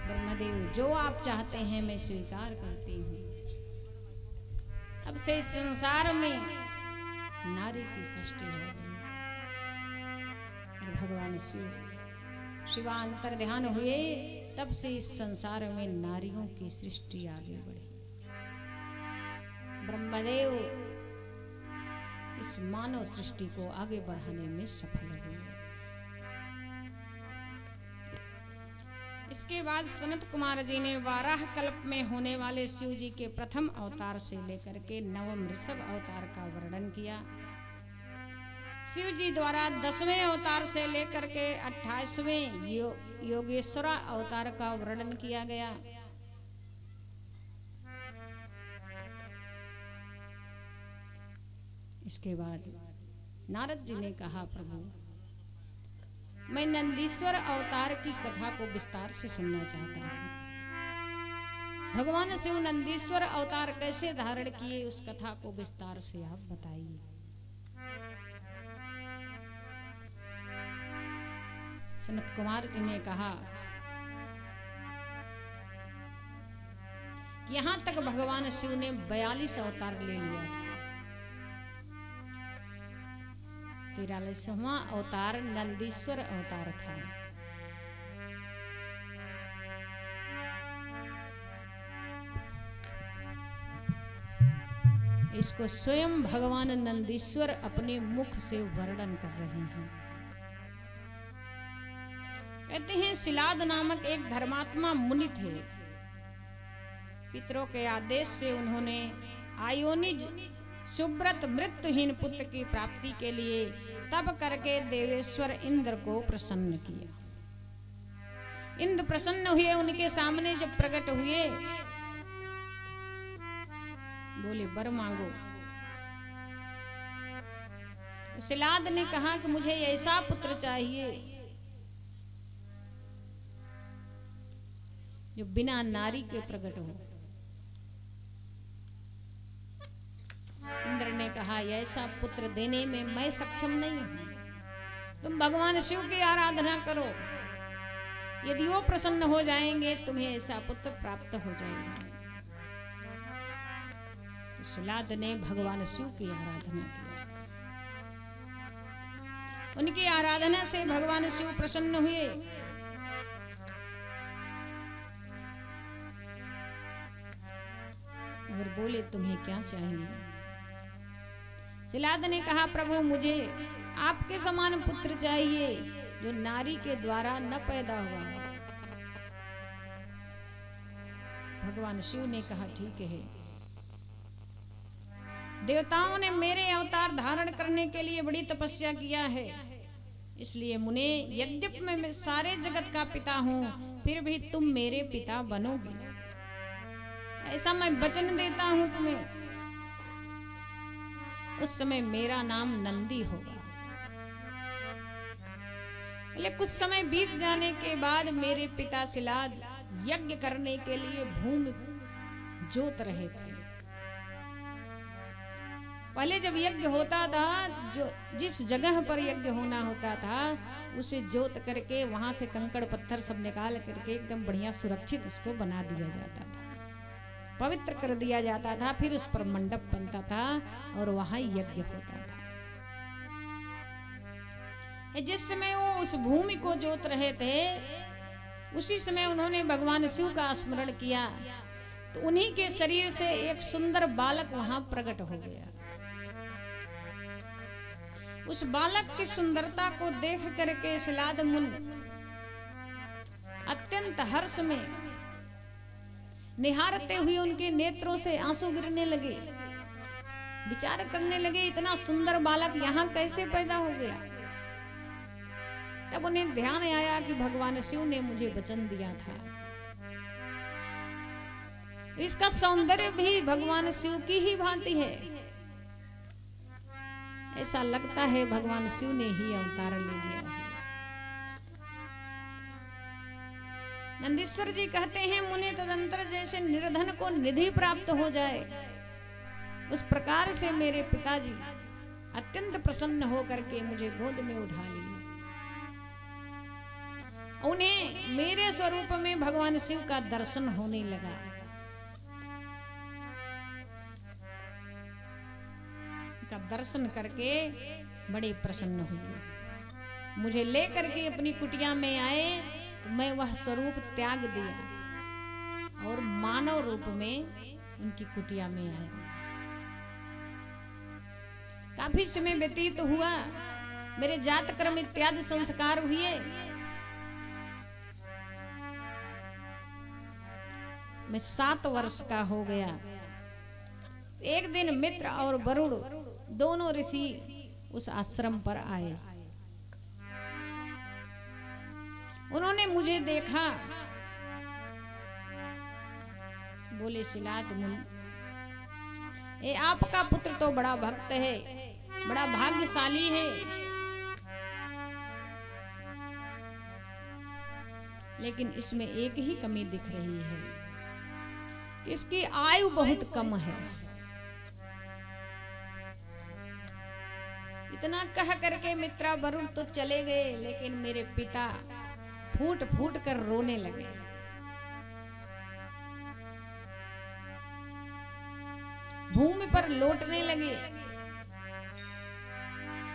Speaker 1: ब्रह्मदेव, जो आप चाहते हैं मैं स्वीकार करती हूँ। अब से इस संसार में नारी की सृष्टि हो गई। भगवान शिवांतर ध्यान हुए, तब से इस संसार में नारियों की सृष्टि आगे बढ़ी। ब्रह्मदेव इस मानव सृष्टि को आगे बढ़ाने में सफल हुए। इसके बाद सनत कुमार जी ने वाराह कल्प में होने वाले शिव जी के प्रथम अवतार से लेकर के नवम ऋषभ अवतार का वर्णन किया। शिव जी द्वारा 10वें अवतार से लेकर के 28वें योगेश्वर अवतार का वर्णन किया गया। इसके बाद नारद जी ने कहा, प्रभु मैं नंदीश्वर अवतार की कथा को विस्तार से सुनना चाहता हूँ। भगवान शिव नंदीश्वर अवतार कैसे धारण किए, उस कथा को विस्तार से आप बताइए। सनत कुमार जी ने कहा, यहां तक भगवान शिव ने 42 अवतार ले लिया था। 43वां अवतार नंदीश्वर अवतार था। इसको स्वयं भगवान नंदीश्वर अपने मुख से वर्णन कर रहे हैं। कहते हैं, शिलाद नामक एक धर्मात्मा मुनि थे। पितरों के आदेश से उन्होंने आयोनिज सुब्रत मृत्युहीन पुत्र की प्राप्ति के लिए तब करके देवेश्वर इंद्र को प्रसन्न किया। इंद्र प्रसन्न हुए, उनके सामने जब प्रकट हुए, बोले वर मांगो। शिलाद ने कहा कि मुझे ऐसा पुत्र चाहिए जो बिना नारी के प्रकट हो। इंद्र ने कहा, ऐसा पुत्र देने में मैं सक्षम नहीं हूं। तुम भगवान शिव की आराधना करो, यदि वो प्रसन्न हो जाएंगे तुम्हें ऐसा पुत्र प्राप्त हो जाएगा। तो शिलाद ने भगवान शिव की आराधना की। उनकी आराधना से भगवान शिव प्रसन्न हुए। और बोले, तुम्हें क्या चाहिए? शिलाद ने कहा, प्रभु मुझे आपके समान पुत्र चाहिए जो नारी के द्वारा न पैदा हुआ। भगवान शिव ने कहा, ठीक है। देवताओं ने मेरे अवतार धारण करने के लिए बड़ी तपस्या किया है, इसलिए मुने, यद्यपि मैं सारे जगत का पिता हूं, फिर भी तुम मेरे पिता बनोगे। ऐसा मैं वचन देता हूं तुम्हें। उस समय मेरा नाम नंदी होगा। लेकिन कुछ समय बीत जाने के बाद मेरे पिता शिलाद यज्ञ करने के लिए भूमि जोत रहे थे। पहले जब यज्ञ होता था, जो जिस जगह पर यज्ञ होना होता था उसे जोत करके वहां से कंकड़ पत्थर सब निकाल करके एकदम बढ़िया सुरक्षित उसको बना दिया जाता था, पवित्र कर दिया जाता था। फिर उस पर मंडप बनता था और वहां यज्ञ होता था। जिस समय वो उस भूमि को जोत रहे थे, उसी समय उन्होंने भगवान शिव का स्मरण किया, तो उन्हीं के शरीर से एक सुंदर बालक वहां प्रकट हो गया। उस बालक की सुंदरता को देख करके सिलाद मुनि अत्यंत हर्ष में निहारते हुए उनके नेत्रों से आंसू गिरने लगे। विचार करने लगे, इतना सुंदर बालक यहाँ कैसे पैदा हो गया। तब उन्हें ध्यान आया कि भगवान शिव ने मुझे वचन दिया था, इसका सौंदर्य भी भगवान शिव की ही भांति है। ऐसा लगता है भगवान शिव ने ही अवतार ले लिया है। नंदीश्वर जी कहते हैं, मुने तदंतर जैसे निर्धन को निधि प्राप्त हो जाए, उस प्रकार से मेरे पिताजी अत्यंत प्रसन्न होकर के मुझे गोद में उठा लिए। उन्हें मेरे स्वरूप में भगवान शिव का दर्शन होने लगा। का दर्शन करके बड़े प्रसन्न हुए। मुझे लेकर के अपनी कुटिया में आए तो मैं वह स्वरूप त्याग दिया और मानव रूप में उनकी कुटिया में आया। काफी समय व्यतीत हुआ, मेरे जात कर्म इत्यादि संस्कार हुए। मैं 7 वर्ष का हो गया। एक दिन मित्र और वरुण दोनों ऋषि उस आश्रम पर आए। उन्होंने मुझे देखा, बोले सिलाद मुनि, ये आपका पुत्र तो बड़ा भक्त है, बड़ा भाग्यशाली है, लेकिन इसमें एक ही कमी दिख रही है, इसकी आयु बहुत कम है। इतना कह करके मित्रा वरुण तो चले गए, लेकिन मेरे पिता फूट फूट कर रोने लगे। भूमि पर लौटने लगे।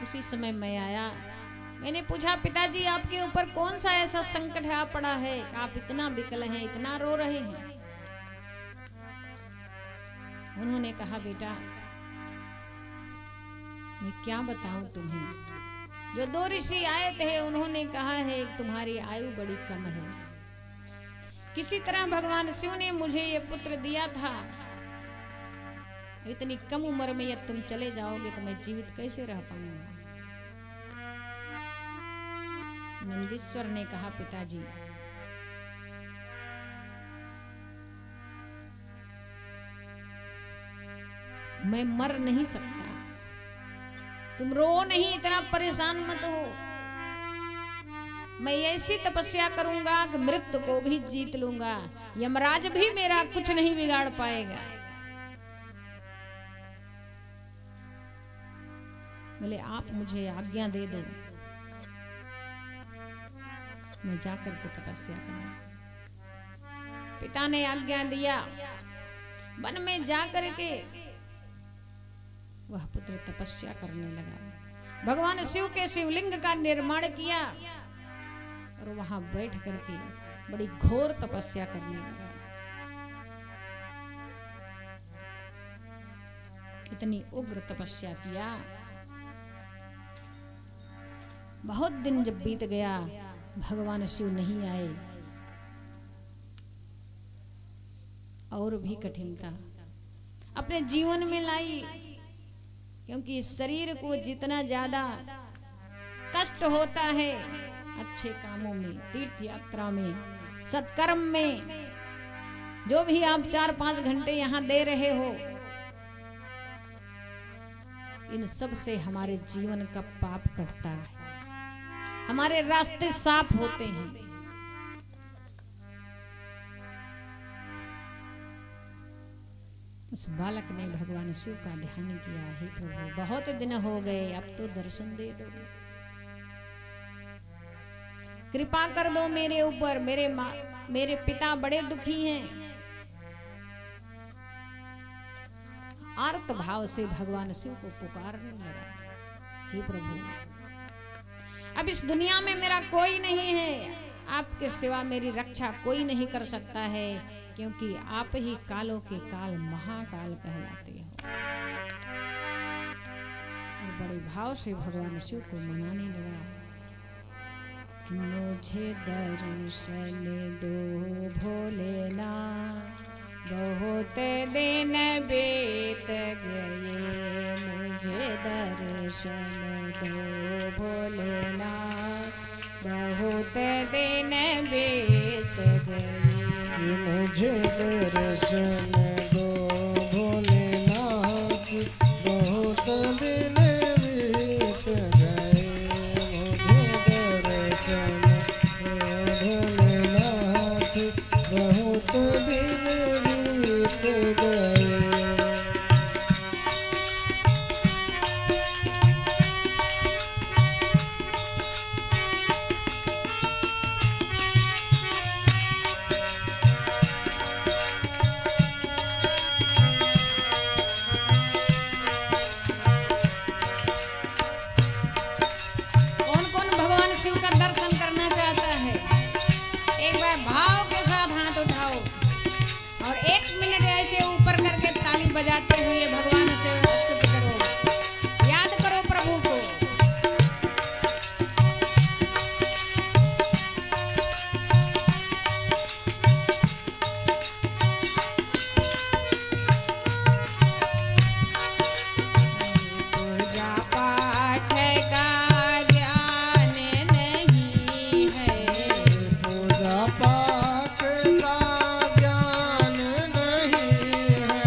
Speaker 1: उसी समय मैं आया, मैंने पूछा, पिताजी आपके ऊपर कौन सा ऐसा संकट आ पड़ा है, आप इतना विकल हैं, इतना रो रहे हैं। उन्होंने कहा, बेटा मैं क्या बताऊं तुम्हें, जो 2 ऋषि आए थे उन्होंने कहा है तुम्हारी आयु बड़ी कम है। किसी तरह भगवान शिव ने मुझे ये पुत्र दिया था, इतनी कम उम्र में यदि तुम चले जाओगे तो मैं जीवित कैसे रह पाऊंगा। नंदीश्वर ने कहा, पिताजी मैं मर नहीं सकता, तुम रो नहीं, इतना परेशान मत हो। मैं ऐसी तपस्या करूंगा कि मृत्यु को भी जीत लूंगा, यमराज भी मेरा कुछ नहीं बिगाड़ पाएगा। बोले, आप मुझे आज्ञा दे दो, मैं जाकर के तपस्या करूं। पिता ने आज्ञा दिया। वन में जाकर के वह पुत्र तपस्या करने लगा। भगवान शिव के शिवलिंग का निर्माण किया और वहां बैठ करके बड़ी घोर तपस्या करने लगा। इतनी उग्र तपस्या किया, बहुत दिन जब बीत गया, भगवान शिव नहीं आए। और भी कठिनता अपने जीवन में लाई, क्योंकि शरीर को जितना ज्यादा कष्ट होता है अच्छे कामों में, तीर्थ यात्रा में, सत्कर्म में, जो भी आप 4-5 घंटे यहाँ दे रहे हो, इन सब से हमारे जीवन का पाप कटता है, हमारे रास्ते साफ होते हैं। उस बालक ने भगवान शिव का ध्यान किया, हे प्रभु बहुत दिन हो गए, अब तो दर्शन दे दो, कृपा कर दो मेरे ऊपर, मेरे पिता बड़े दुखी हैं। आर्त भाव से भगवान शिव को पुकारने लगा, हे प्रभु अब इस दुनिया में मेरा कोई नहीं है, आपके सिवा मेरी रक्षा कोई नहीं कर सकता है, क्योंकि आप ही कालों के काल महाकाल कहलाते हो। और बड़े भाव से भगवान शिव को मनाने लगा, मुझे दर्शन दो भोलेनाथ, बहुत दिन बीत गए, मुझे दर्शन दो भोलेनाथ, बहुत दिन बीत गए,
Speaker 2: मुझे दर्शन दो भोलेनाथ, बहुत दिन बीत गए, मुझे दर्शन दो भोलेनाथ, बहुत दिन बीत गए।
Speaker 1: बजाते हुए भगवान से स्तुति करो, याद करो प्रभु को। पूजा पाठ का ज्ञान नहीं है,
Speaker 2: पूजा पाठ का ज्ञान नहीं है,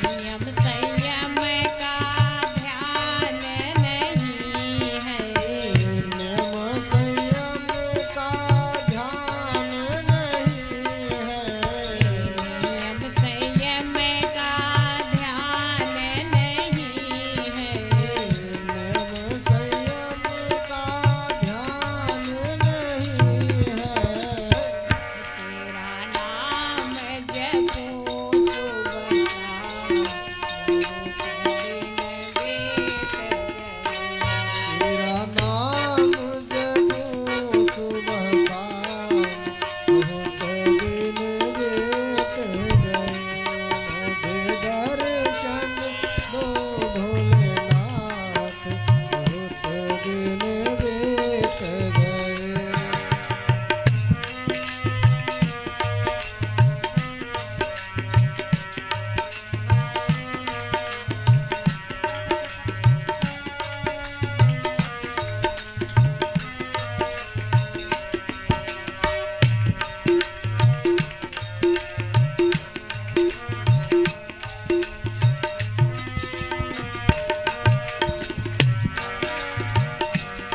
Speaker 1: नियम संयम का ध्यान नहीं है,
Speaker 2: नियम संयम का ध्यान नहीं है,
Speaker 1: नियम संयम का ध्यान नहीं है,
Speaker 2: नियम संयम का ध्यान नहीं है।
Speaker 1: तेरा नाम जपो सुबह शाम, बहुत दिन बीत गए,
Speaker 2: तेरा नाम जपूं सुबह शाम, बहुत दिन बीत गए, मुझे दर्शन दो भोलेनाथ, बहुत दिन बीत गए।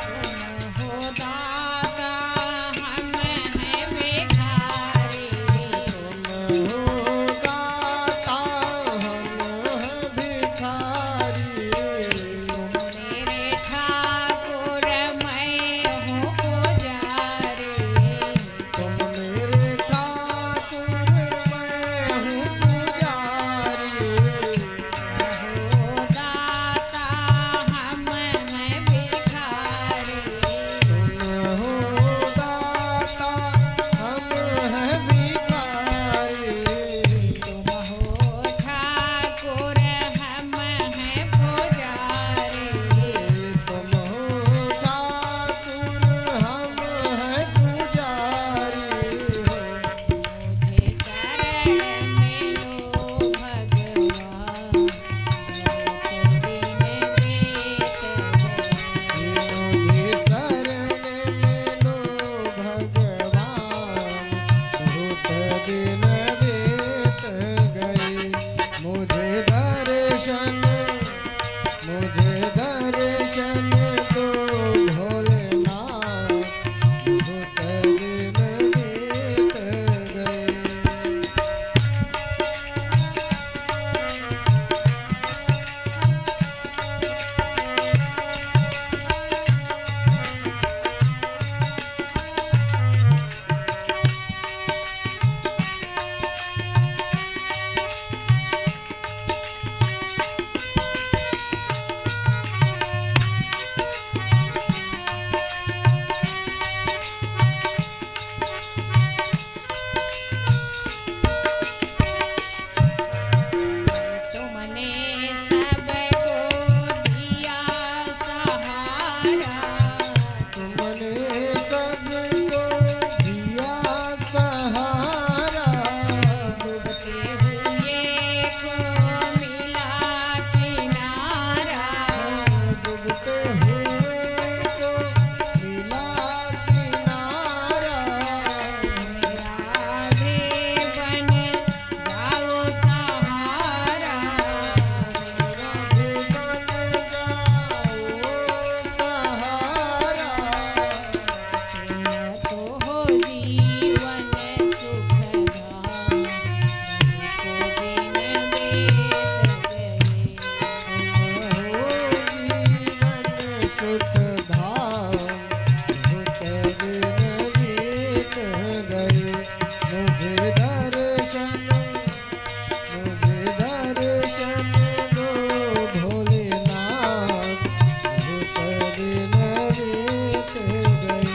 Speaker 1: तुम हो दाता हम हैं भिखारी,
Speaker 2: तुम हो दाता हम हैं भिखारी,
Speaker 1: मेरे ठाकुर मैं हूँ पुजारी,
Speaker 2: तुम मेरे ठाकुर मैं हूँ पुजारी,
Speaker 1: हो दाता हम हैं भिखारी,
Speaker 2: तुम हो दाता हम हैं भिखारी,
Speaker 1: तुम हो ठाकुर हम हैं पुजारी,
Speaker 2: तुम हो ठाकुर हम हैं पुजारी,
Speaker 1: मुझे शरण मिलो भगवान, बहुत दिन बीत गए,
Speaker 2: मुझे शरण मिलो भगवान, बहुत दिन बीत गए, मुझे दर्शन दो भोलेनाथ, बहुत दिन बीत गए। मुझे दर्शन दो भोलेनाथ, बहुत दिन बीत गई।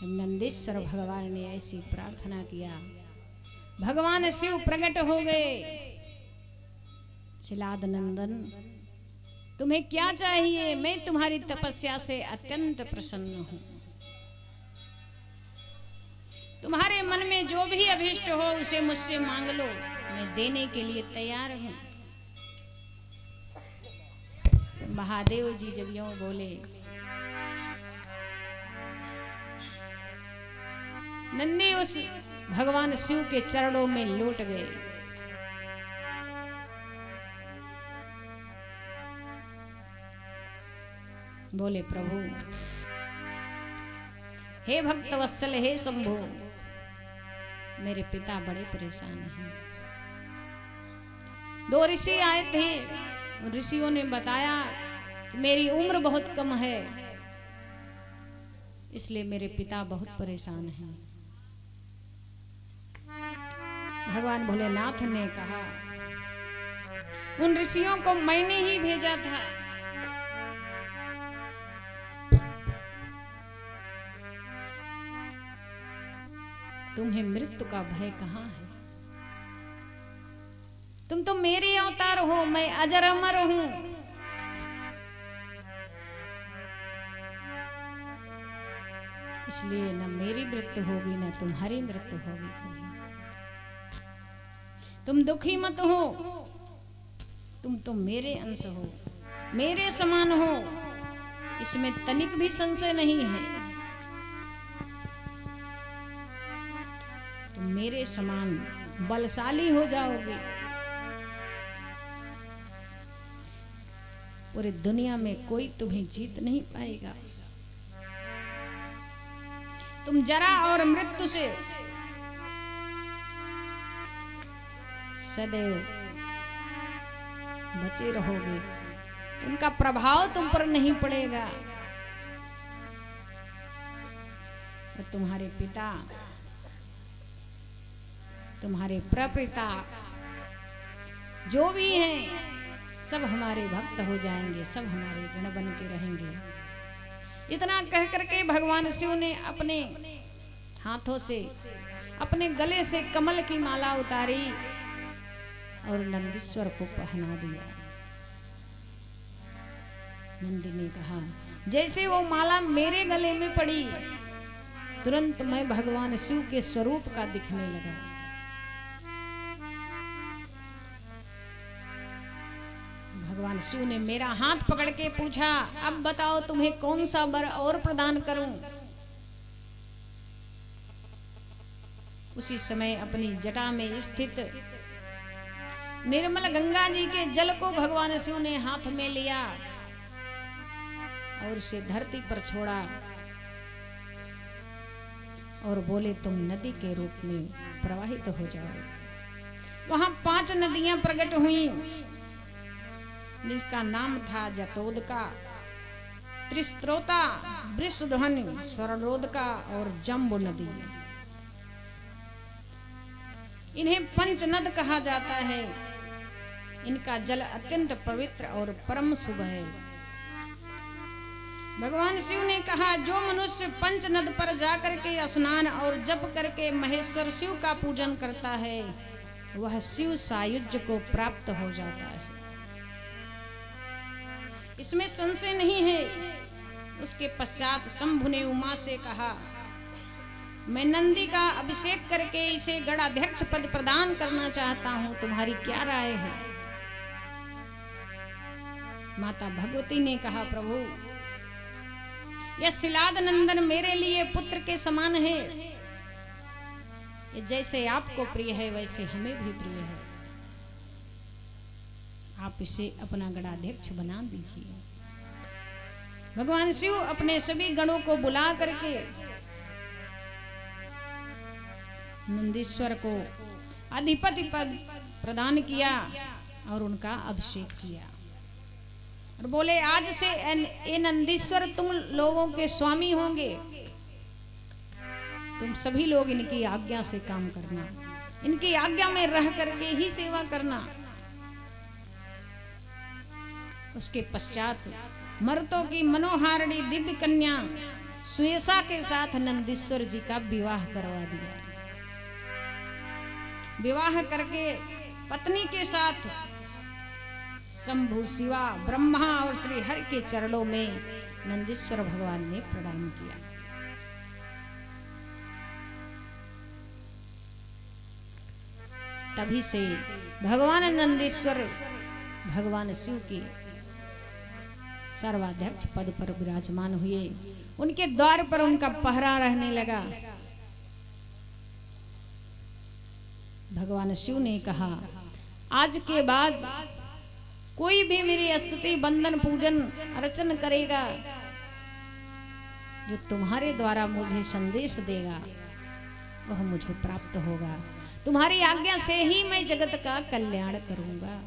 Speaker 1: नंदीश्वर भगवान ने ऐसी प्रार्थना किया, भगवान शिव प्रकट हो गए। चिलाद नंदन, तुम्हें क्या चाहिए? मैं तुम्हारी तपस्या से अत्यंत प्रसन्न हूं। तुम्हारे मन में जो भी अभीष्ट हो उसे मुझसे मांग लो, मैं देने के लिए तैयार हूं। महादेव जी जब यूं बोले, नंदी उस भगवान शिव के चरणों में लौट गए। बोले, प्रभु, हे भक्त वत्सल, हे शंभु, मेरे पिता बड़े परेशान हैं। 2 ऋषि आए थे, ऋषियों ने बताया कि मेरी उम्र बहुत कम है, इसलिए मेरे पिता बहुत परेशान हैं। भगवान भोलेनाथ ने कहा, उन ऋषियों को मैंने ही भेजा था। तुम्हें मृत्यु का भय कहां है? तुम तो मेरे अवतार हो, मैं अजर अमर हूं। इसलिए न मेरी मृत्यु होगी न तुम्हारी मृत्यु होगी कभी। तुम दुखी मत हो, तुम तो मेरे अंश हो, मेरे समान हो, इसमें तनिक भी संशय नहीं है। तुम मेरे समान बलशाली हो जाओगे। पूरी दुनिया में कोई तुम्हें जीत नहीं पाएगा। तुम जरा और मृत्यु से सदैव बचे रहोगे, उनका प्रभाव तुम पर नहीं पड़ेगा। और तुम्हारे पिता, तुम्हारे प्रपिता जो भी हैं, सब हमारे भक्त हो जाएंगे, सब हमारे गण बन के रहेंगे। इतना कह करके भगवान शिव ने अपने हाथों से, अपने गले से कमल की माला उतारी और नंदीश्वर को पहना दिया। नंदी ने कहा, जैसे वो माला मेरे गले में पड़ी, तुरंत मैं भगवान शिव के स्वरूप का दिखने लगा। भगवान शिव ने मेरा हाथ पकड़ के पूछा, अब बताओ तुम्हें कौन सा वर और प्रदान करूं। उसी समय अपनी जटा में स्थित निर्मल गंगा जी के जल को भगवान शिव ने हाथ में लिया और उसे धरती पर छोड़ा और बोले, तुम नदी के रूप में प्रवाहित हो जाओ। वहां 5 नदियां प्रकट हुई, जिसका नाम था जटोदका, त्रिस्त्रोता, वृषध्वनि, स्वरलोदका और जम्बू नदी। इन्हें पंचनद कहा जाता है। इनका जल अत्यंत पवित्र और परम शुभ है। भगवान शिव ने कहा, जो मनुष्य पंचनद पर जाकर के स्नान और जप करके महेश्वर शिव का पूजन करता है, वह शिव सायुज्य को प्राप्त हो जाता है। इसमें संशय नहीं है। उसके पश्चात शंभु ने उमा से कहा, मैं नंदी का अभिषेक करके इसे गणाध्यक्ष पद प्रदान करना चाहता हूं, तुम्हारी क्या राय है। माता भगवती ने कहा, प्रभु, यह शिलाद नंदन मेरे लिए पुत्र के समान है। ये जैसे आपको प्रिय है वैसे हमें भी प्रिय है। आप इसे अपना गणाध्यक्ष बना दीजिए। भगवान शिव अपने सभी गणों को बुला करके नंदीश्वर को अधिपति पद प्रदान किया और उनका अभिषेक किया और बोले, आज से ये नंदीश्वर तुम लोगों के स्वामी होंगे। तुम सभी लोग इनकी आज्ञा से काम करना, इनकी आज्ञा में रह करके ही सेवा करना। उसके पश्चात मर्तों की मनोहारिणी दिव्य कन्या सुयसा के साथ नंदीश्वर जी का विवाह करवा दिया। विवाह करके पत्नी के साथ शंभु, शिवा, ब्रह्मा और श्री हरि के चरणों में नंदीश्वर भगवान ने प्रणाम किया। तभी से भगवान नंदीश्वर भगवान शिव के सर्वाध्यक्ष पद पर विराजमान हुए। उनके द्वार पर उनका पहरा रहने लगा। भगवान शिव ने कहा, आज के बाद कोई भी मेरी स्तुति, वंदन, पूजन, अर्चन करेगा, जो तुम्हारे द्वारा मुझे संदेश देगा वह मुझे प्राप्त होगा। तुम्हारी आज्ञा से ही मैं जगत का कल्याण करूंगा।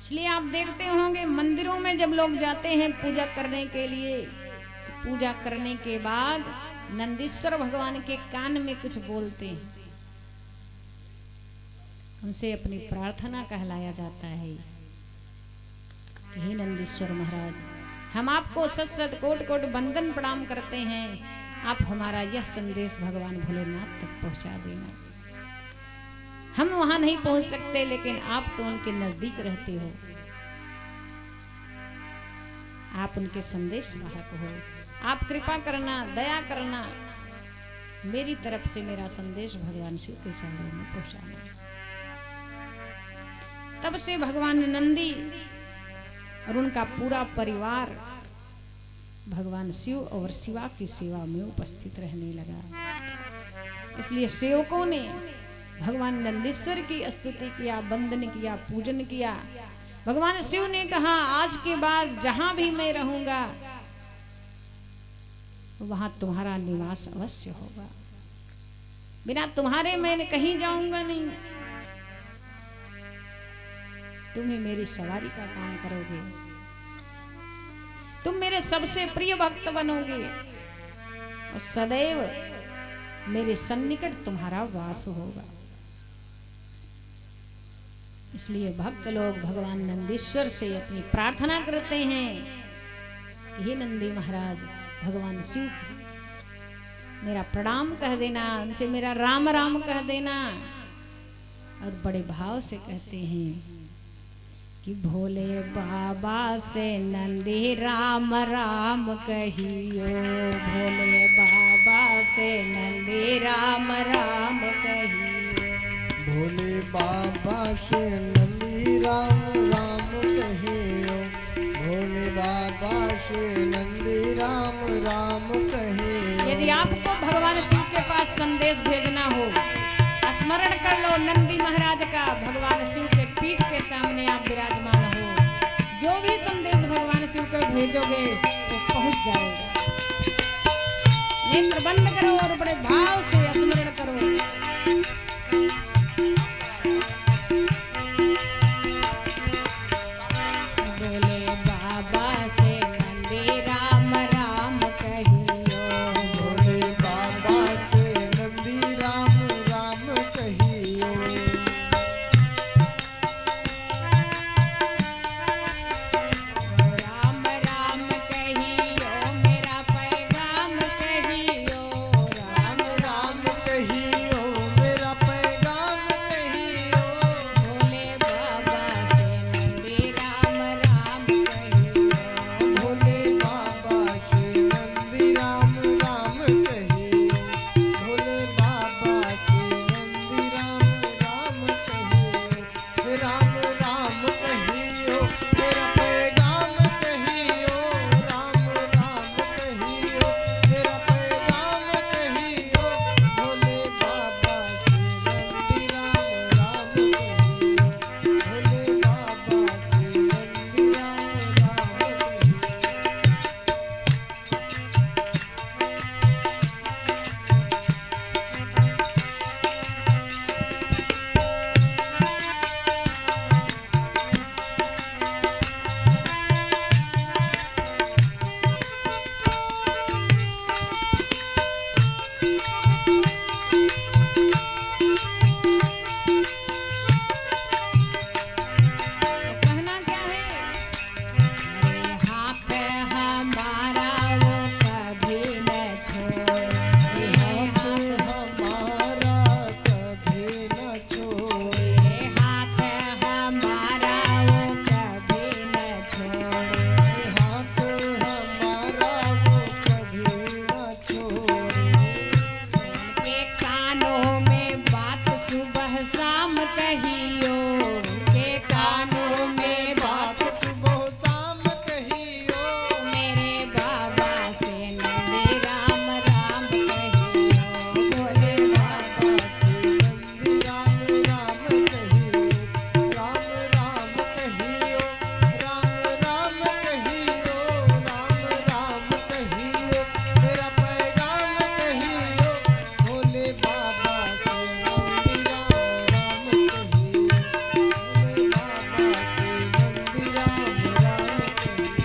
Speaker 1: इसलिए आप देखते होंगे मंदिरों में जब लोग जाते हैं पूजा करने के लिए, पूजा करने के बाद नंदीश्वर भगवान के कान में कुछ बोलते हैं, उनसे अपनी प्रार्थना कहलाया जाता है कि हे नंदीश्वर महाराज, हम आपको सत सत कोट कोट वंदन प्रणाम करते हैं। आप हमारा यह संदेश भगवान भोलेनाथ तक पहुंचा देना। हम वहां नहीं पहुंच सकते, लेकिन आप तो उनके नजदीक रहते हो, आप उनके संदेश वाहक हो। आप कृपा करना, दया करना, मेरी तरफ से मेरा संदेश भगवान शिव के चरणों में पहुंचाना। तब से भगवान नंदी और उनका पूरा परिवार भगवान शिव और शिवा की सेवा में उपस्थित रहने लगा। इसलिए सेवकों ने भगवान नंदीश्वर की स्तुति किया, वंदन किया, पूजन किया। भगवान शिव ने कहा, आज के बाद जहां भी मैं रहूंगा वहां तुम्हारा निवास अवश्य होगा। बिना तुम्हारे मैं कहीं जाऊंगा नहीं। तुम ही मेरी सवारी का काम करोगे, तुम मेरे सबसे प्रिय भक्त बनोगे और सदैव मेरे सन्निकट तुम्हारा वास होगा। इसलिए भक्त लोग भगवान नंदीश्वर से अपनी प्रार्थना करते हैं, हे नंदी महाराज, भगवान शिव मेरा प्रणाम कह देना, उनसे मेरा राम राम कह देना। और बड़े भाव से कहते हैं कि भोले बाबा से नंदी राम राम कहियो, भोले बाबा से नंदी राम राम कहियो,
Speaker 2: भोले बाबा से नंदी राम राम कहियो, भोले बाबा से नंदी राम राम कहियो।
Speaker 1: यदि आपको भगवान शिव के पास संदेश भेजना हो, स्मरण कर लो नंदी महाराज का, भगवान शिव के पीठ के सामने आप विराजमान हो, जो भी संदेश भगवान शिव को भेजोगे वो पहुंच जाएगा। नेत्र बंद करो और बड़े भाव से स्मरण करो। भोले बाबा से नंदी राम राम कहियो,
Speaker 2: भोले बाबा से नंदी राम राम कहियो,
Speaker 1: राम राम कहियो मेरा पैगाम कहियो,
Speaker 2: राम राम कहियो मेरा पैगाम कहियो,
Speaker 1: भोले बाबा से नंदी राम राम कहियो,
Speaker 2: भोले बाबा से नंदी राम राम कहियो, भोले बाबा से नंदी राम राम कहियो, राम राम कहियो मेरा पैगाम कहियो, राम राम कहियो मेरा पैगाम कहियो, भोले बाबा से नंदी राम राम कहियो, भोले बाबा से नंदी राम राम कहियो।
Speaker 1: तो कहना क्या है? अरे हाथ हमारा वो कभी न छोड़े,
Speaker 2: हाथ हमारा कभी न छोड़े,
Speaker 1: हाथ हमारा वो कभी न छोड़े,
Speaker 2: हाथ हमारा वो कभी न छोड़े,
Speaker 1: उनके कानों में बात सुबह शाम कहियो, उनके कानों में बात
Speaker 2: बात सुबह शाम कहियो,
Speaker 1: मेरे बाबा से नंदी राम राम कहियो, भोले बाबा
Speaker 2: बाबा से नंदी राम राम कहियो, राम राम कहियो, राम राम कहियो, राम राम कहियो मेरा पैगाम कहियो, भोले बाबा से नंदी राम राम कहियो, भोले बाबा से नंदी राम राम कहियो।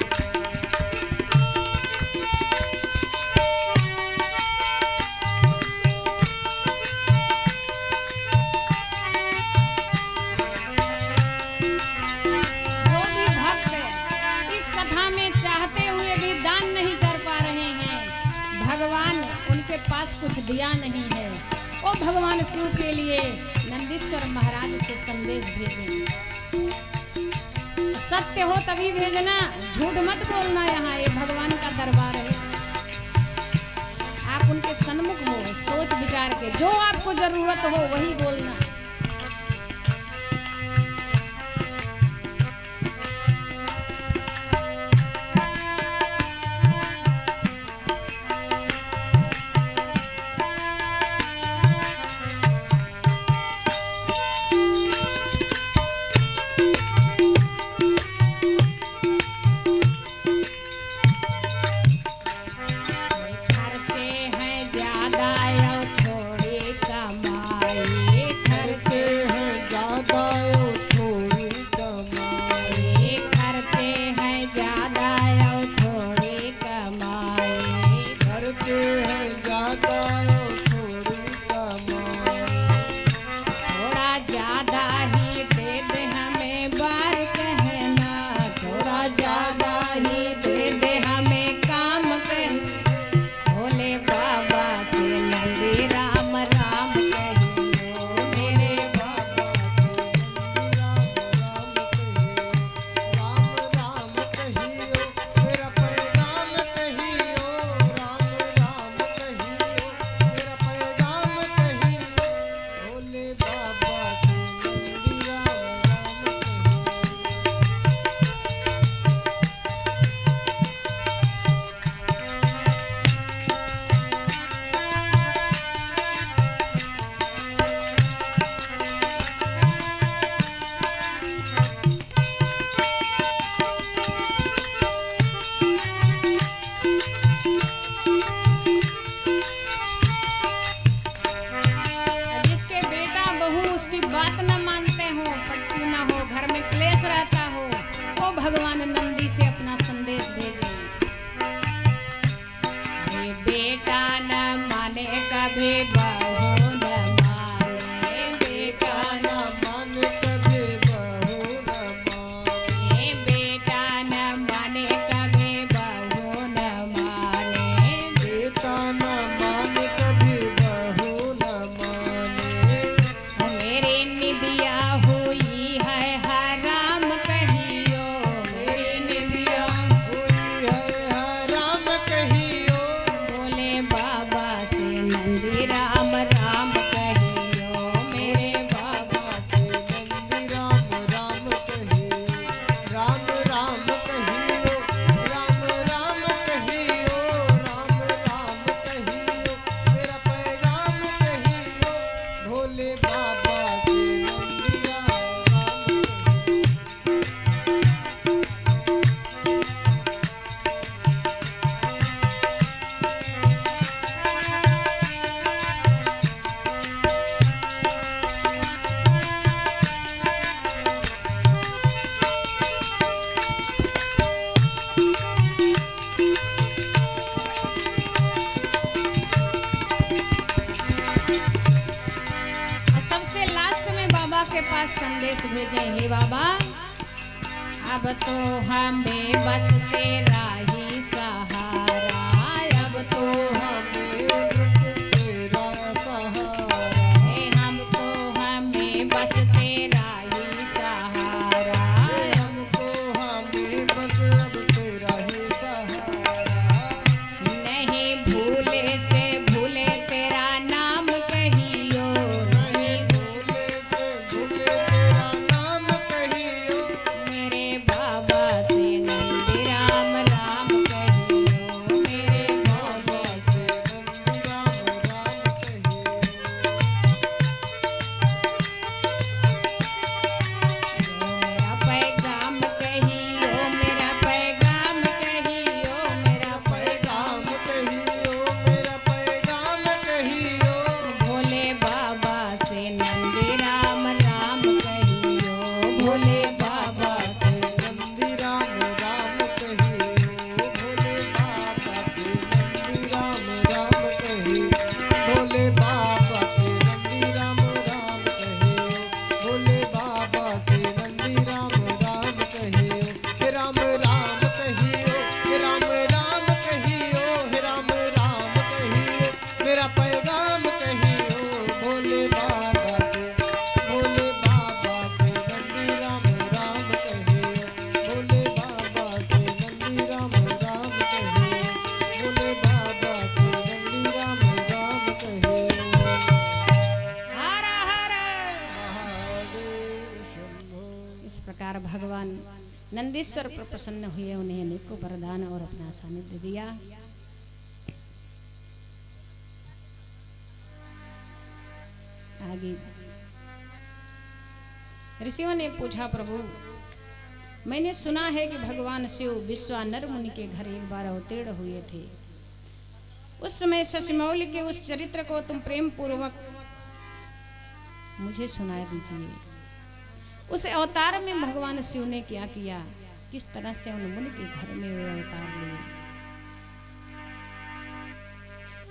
Speaker 1: जो भी भक्त इस कथा में चाहते हुए भी दान नहीं कर पा रहे हैं, भगवान उनके पास कुछ दिया नहीं है, वो भगवान शिव के लिए नंदीश्वर महाराज से संदेश भेजें। सत्य हो तभी भेजना, झूठ मत बोलना। यहाँ ये भगवान का दरबार है, आप उनके सन्मुख हो, सोच विचार के जो आपको जरूरत हो वही बोलना। खर्चे हैं ज्यादा या थोड़ी कमाई,
Speaker 2: खर्चे हैं ज्यादा ओ थोड़ी कमाई,
Speaker 1: खर्चे हैं ज्यादा या थोड़ी कमाई,
Speaker 2: खर्चे हैं ज्यादा ओ थोड़ी कमाई,
Speaker 1: थोड़ा ज्यादा ही दे दे हमें बार कहना, थोड़ा ज्यादा ही दे दे हमें काम कर, भोले बाबा से नंदी बात न मानते हो, पट्टी ना हो, घर में क्लेश रहता हो, वो भगवान नंदी से अपना संदेश भेजे। ये बेटा न माने कभी बहू न माने, बेटा न
Speaker 2: माने कभी बहू न माने,
Speaker 1: ये बेटा न माने कभी बहू न माने,
Speaker 2: बेटा न माने कभी बहू न माने।
Speaker 1: ओ मेरी निदिया हुई है हराम कहियो,
Speaker 2: मेरी निंदिया हुई है राम कहियो,
Speaker 1: बोले बाबा से नंदी राम राम कहियो, मेरे बाबा
Speaker 2: से नंदी राम राम कहियो, राम राम कहियो, राम राम कहियो, राम राम कहियो, मेरा पैगाम कहियो, भोले बाबा से नंदी राम राम कहियो।
Speaker 1: और सबसे लास्ट में बाबा के पास संदेश भेजे, हे बाबा अब तो हमें बस तेरा ही सहारा, अब तो
Speaker 2: हमें तेरा सहारा,
Speaker 1: हम तो हमें बस तेरा ही सहारा,
Speaker 2: हमको हमें बस अब तेरा ही सहारा।
Speaker 1: नहीं भूले से भूले तेरा नाम कहियो,
Speaker 2: नहीं भूले से भूले तेरा नाम कहियो,
Speaker 1: मेरे बाबा से नंदी राम राम कहियो, मेरे
Speaker 2: बाबा से नंदी राम राम कहियो।
Speaker 1: मेरा पैगाम कहियो, मेरा पैगाम कहियो, मेरा
Speaker 2: पैगाम कहियो, मेरा पैगाम कहियो,
Speaker 1: भोले बाबा से नंदी राम राम कहियो, भोले
Speaker 2: बाबा से नंदी राम राम कहियो, भोले बाबा से नंदी राम राम कहियो, भोले बाबा से नंदी राम राम कहियो, भोले बाबा से नंदी राम राम कहियो, हे राम राम कहियो, हे राम राम कहियो, हे राम राम कहियो, मेरा पैगाम कहियो, भोले बाबा से नंदी राम राम कहियो, भोले बाबा से नंदी राम राम कहियो, भोले बाबा से नंदी राम राम कहियो।
Speaker 1: हर हर।
Speaker 2: महादेव शंभो।
Speaker 1: इस प्रकार भगवान नंदीश्वर पर प्रसन्न हुए, उन्हें अनेकों वरदान और अपना सानिध्य दिया। आगे ऋषियों ने पूछा, प्रभु मैंने सुना है कि भगवान शिव विश्वानर मुनि के घर एक बार अवतीर्ण हुए थे। उस समय शशिमौली के उस चरित्र को तुम प्रेम पूर्वक मुझे सुना दीजिए। उस अवतार में भगवान शिव ने क्या किया, किस तरह से उन मुनि के घर में वे अवतार लिए।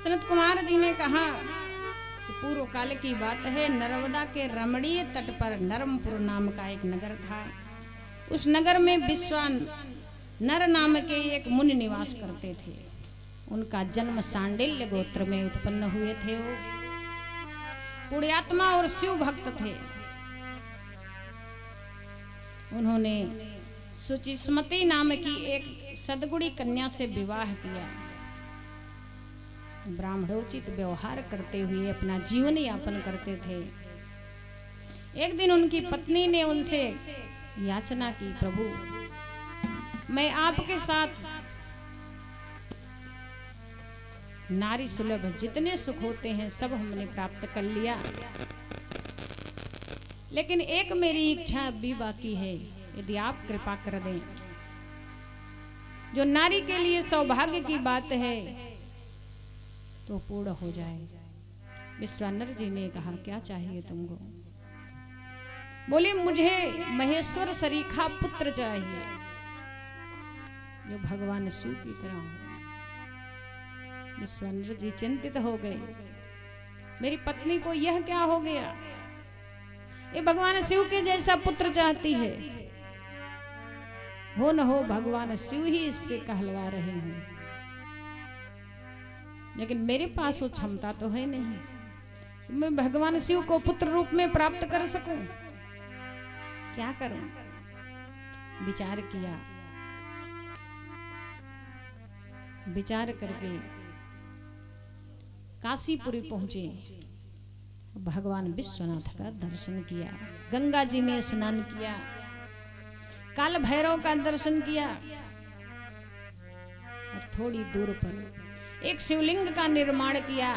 Speaker 1: सनत कुमार जी ने कहा कि पूर्व काल की बात है, नर्मदा के रमणीय तट पर नरमपुर नाम का एक नगर था। उस नगर में विश्वानर नाम के एक मुनि निवास करते थे। उनका जन्म सांडिल्य गोत्र में उत्पन्न हुए थे। वो पुण्यात्मा और शिव भक्त थे। उन्होंने सुचिस्मती नाम की एक सदगुणी कन्या से विवाह किया। ब्राह्मणोचित व्यवहार करते हुए अपना जीवन यापन करते थे। एक दिन उनकी पत्नी ने उनसे याचना की, प्रभु मैं आपके साथ नारी सुलभ जितने सुख होते हैं सब हमने प्राप्त कर लिया, लेकिन एक मेरी इच्छा अभी बाकी है। यदि आप कृपा कर दें, जो नारी के लिए सौभाग्य की बात है तो पूर्ण हो जाए। विश्वानर जी ने कहा, क्या चाहिए तुमको? बोले मुझे महेश्वर सरीखा पुत्र चाहिए जो भगवान शिव की तरह हो। विश्वामित्र जी चिंतित हो गए, मेरी पत्नी को यह क्या हो गया, ये भगवान शिव के जैसा पुत्र चाहती है। हो न हो भगवान शिव ही इससे कहलवा रहे हैं, लेकिन मेरे पास वो क्षमता तो है नहीं, मैं भगवान शिव को पुत्र रूप में प्राप्त कर सकूं, क्या करूं। विचार किया, विचार करके काशीपुरी पहुंचे, भगवान विश्वनाथ का दर्शन किया, गंगा जी में स्नान किया, काल भैरव का दर्शन किया, और थोड़ी दूर पर एक शिवलिंग का निर्माण किया।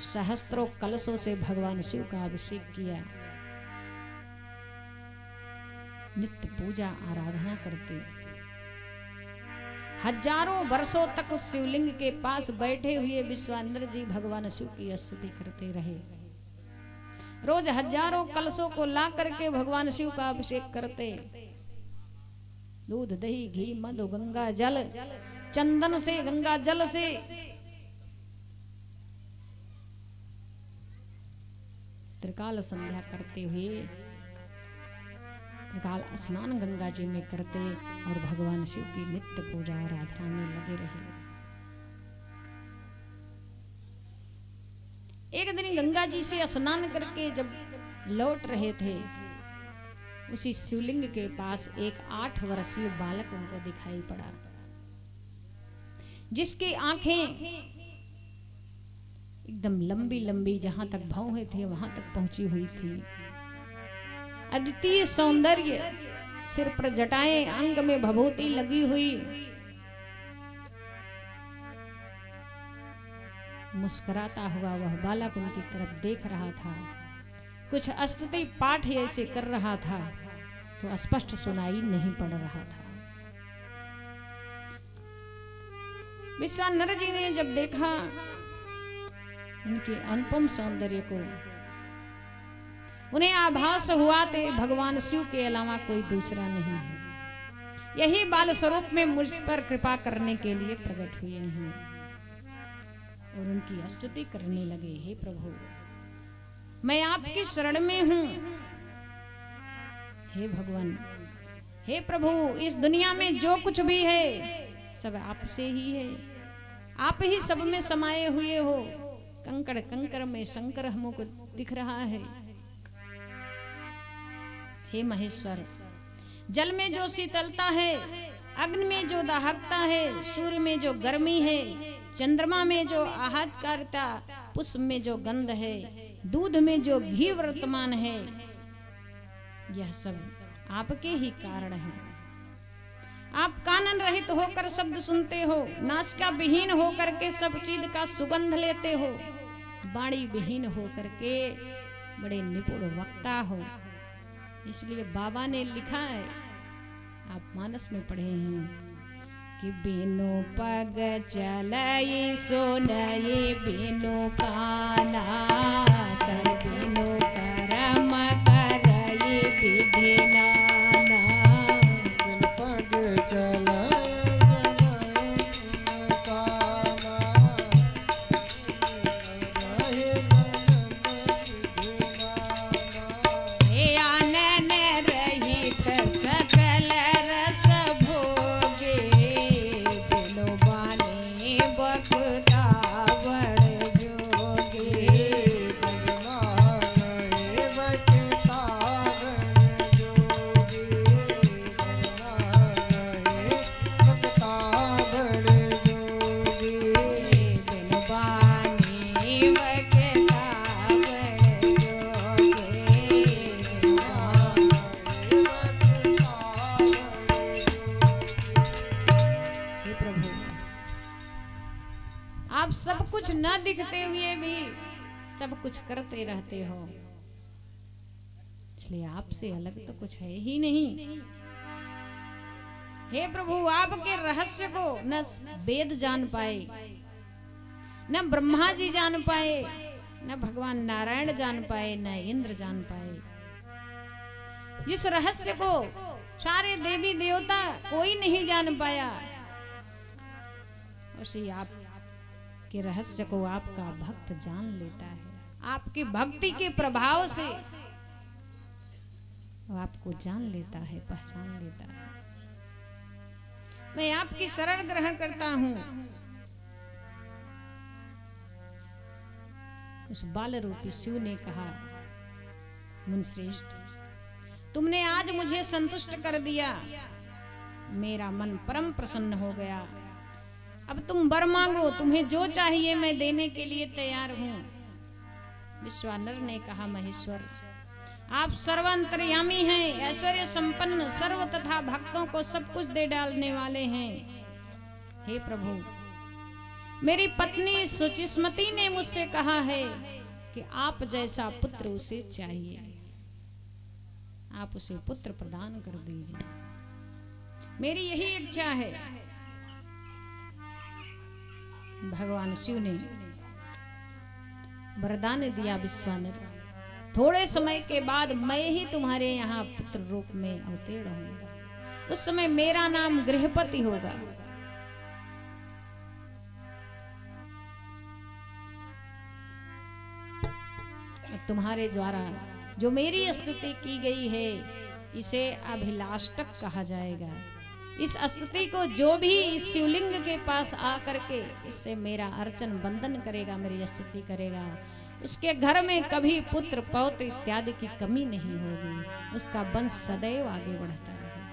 Speaker 1: सहस्त्रों कलशों से भगवान शिव का अभिषेक किया, नित्य पूजा आराधना करते, हजारों वर्षों तक उस शिवलिंग के पास बैठे हुए विश्वामित्र जी भगवान शिव की स्तुति करते रहे। रोज हजारों कलशों को ला करके भगवान शिव का अभिषेक करते, दूध दही घी मधु गंगा जल, चंदन से गंगा जल से त्रिकाल संध्या करते हुए त्रिकाल स्नान गंगा जी में करते और भगवान शिव की नित्य पूजा आराधना में लगे रहे। एक दिन गंगा जी से स्नान करके जब लौट रहे थे, उसी शिवलिंग के पास एक 8 वर्षीय बालक उनको दिखाई पड़ा, जिसकी आंखें एकदम लंबी लंबी, जहां तक भौहें थे वहां तक पहुंची हुई थी, अद्वितीय सौंदर्य, सिर पर जटाएं, अंग में भभूति लगी हुई, मुस्कुराता हुआ वह बालक उनकी तरफ देख रहा था। कुछ स्तुति पाठ ऐसे कर रहा था तो स्पष्ट सुनाई नहीं पड़ रहा था। विश्वामित्र जी ने जब देखा इनके अनुपम सौंदर्य को, उन्हें आभास हुआ थे भगवान शिव के अलावा कोई दूसरा नहीं है, यही बाल स्वरूप में मुझ पर कृपा करने के लिए प्रकट हुए हैं, और उनकी स्तुति करने लगे। हे प्रभु, मैं आपकी शरण में हूं। हे भगवान, हे प्रभु, इस दुनिया में जो कुछ भी है सब आपसे ही है, आप ही सब में समाये हुए हो। कंकड़ कंकड़ में शंकर हमको दिख रहा है। हे महेश्वर, जल में जो शीतलता है, अग्नि में जो दाहकता है, सूर्य में जो गर्मी है, चंद्रमा में जो आहतकारिता, पुष्प में जो गंध है, दूध में जो घी वर्तमान है, यह सब आपके ही कारण है। आप कानन रहित होकर शब्द सुनते हो, नासिका विहीन होकर के सब चीज का सुगंध लेते हो, वाणी विहीन होकर के बड़े निपुण वक्ता हो। इसलिए बाबा ने लिखा है, आप मानस में पढ़े हैं कि बिनु पग चलई सोनई बिनु काना, कर बिनु करम करई विधि नाना।
Speaker 2: बिन पग चलई काना, रहे विधि नाना।
Speaker 1: हे आनन रहित सकल रस भोगे, बिनु बानी बखता बड़ जोगे।
Speaker 2: बगमाए बखता बड़ जोगे, बगमाए बखता बड़ जोगे।
Speaker 1: बिनु बानी बखता बड़ जोगे। हे प्रभु, आप सब कुछ न दिखते हुए भी सब कुछ करते रहते हो, इसलिए आपसे अलग तो कुछ है ही नहीं। हे प्रभु, आपके रहस्य को न वेद जान पाए, न ब्रह्मा जी जान पाए, न भगवान नारायण जान पाए, न इंद्र जान पाए। इस रहस्य को सारे देवी देवता कोई नहीं जान पाया। उसी आप के रहस्य को आपका भक्त जान लेता है। आपकी भक्ति के प्रभाव से वो आपको जान लेता है, पहचान लेता है। मैं आपकी शरण ग्रहण करता हूं। उस बाल रूपी शिव ने कहा, मुनिश्रेष्ठ, तुमने आज मुझे संतुष्ट कर दिया, मेरा मन परम प्रसन्न हो गया। अब तुम वर मांगो, तुम्हें जो चाहिए मैं देने के लिए तैयार हूं। विश्वानर ने कहा, महेश्वर, आप सर्वांतर्यामी हैं, ऐश्वर्य संपन्न, सर्व तथा भक्तों को सब कुछ दे डालने वाले हैं। हे प्रभु, मेरी पत्नी सुचिस्मती ने मुझसे कहा है कि आप जैसा पुत्र उसे चाहिए, आप उसे पुत्र प्रदान कर दीजिए। मेरी यही इच्छा है। भगवान शिव ने वरदान दिया, विश्वानर, थोड़े समय के बाद मैं ही तुम्हारे यहाँ पुत्र रूप में अवतीर्ण होऊंगा। उस समय मेरा नाम गृहपति होगा। तुम्हारे द्वारा जो मेरी स्तुति की गई है, इसे अभिलाष्टक कहा जाएगा। इस स्तुति को जो भी इस शिवलिंग के पास आकर के इससे मेरा अर्चन वंदन करेगा, मेरी स्तुति करेगा, उसके घर में कभी पुत्र पौत्र इत्यादि की कमी नहीं होगी। उसका वंश सदैव आगे बढ़ता रहेगा।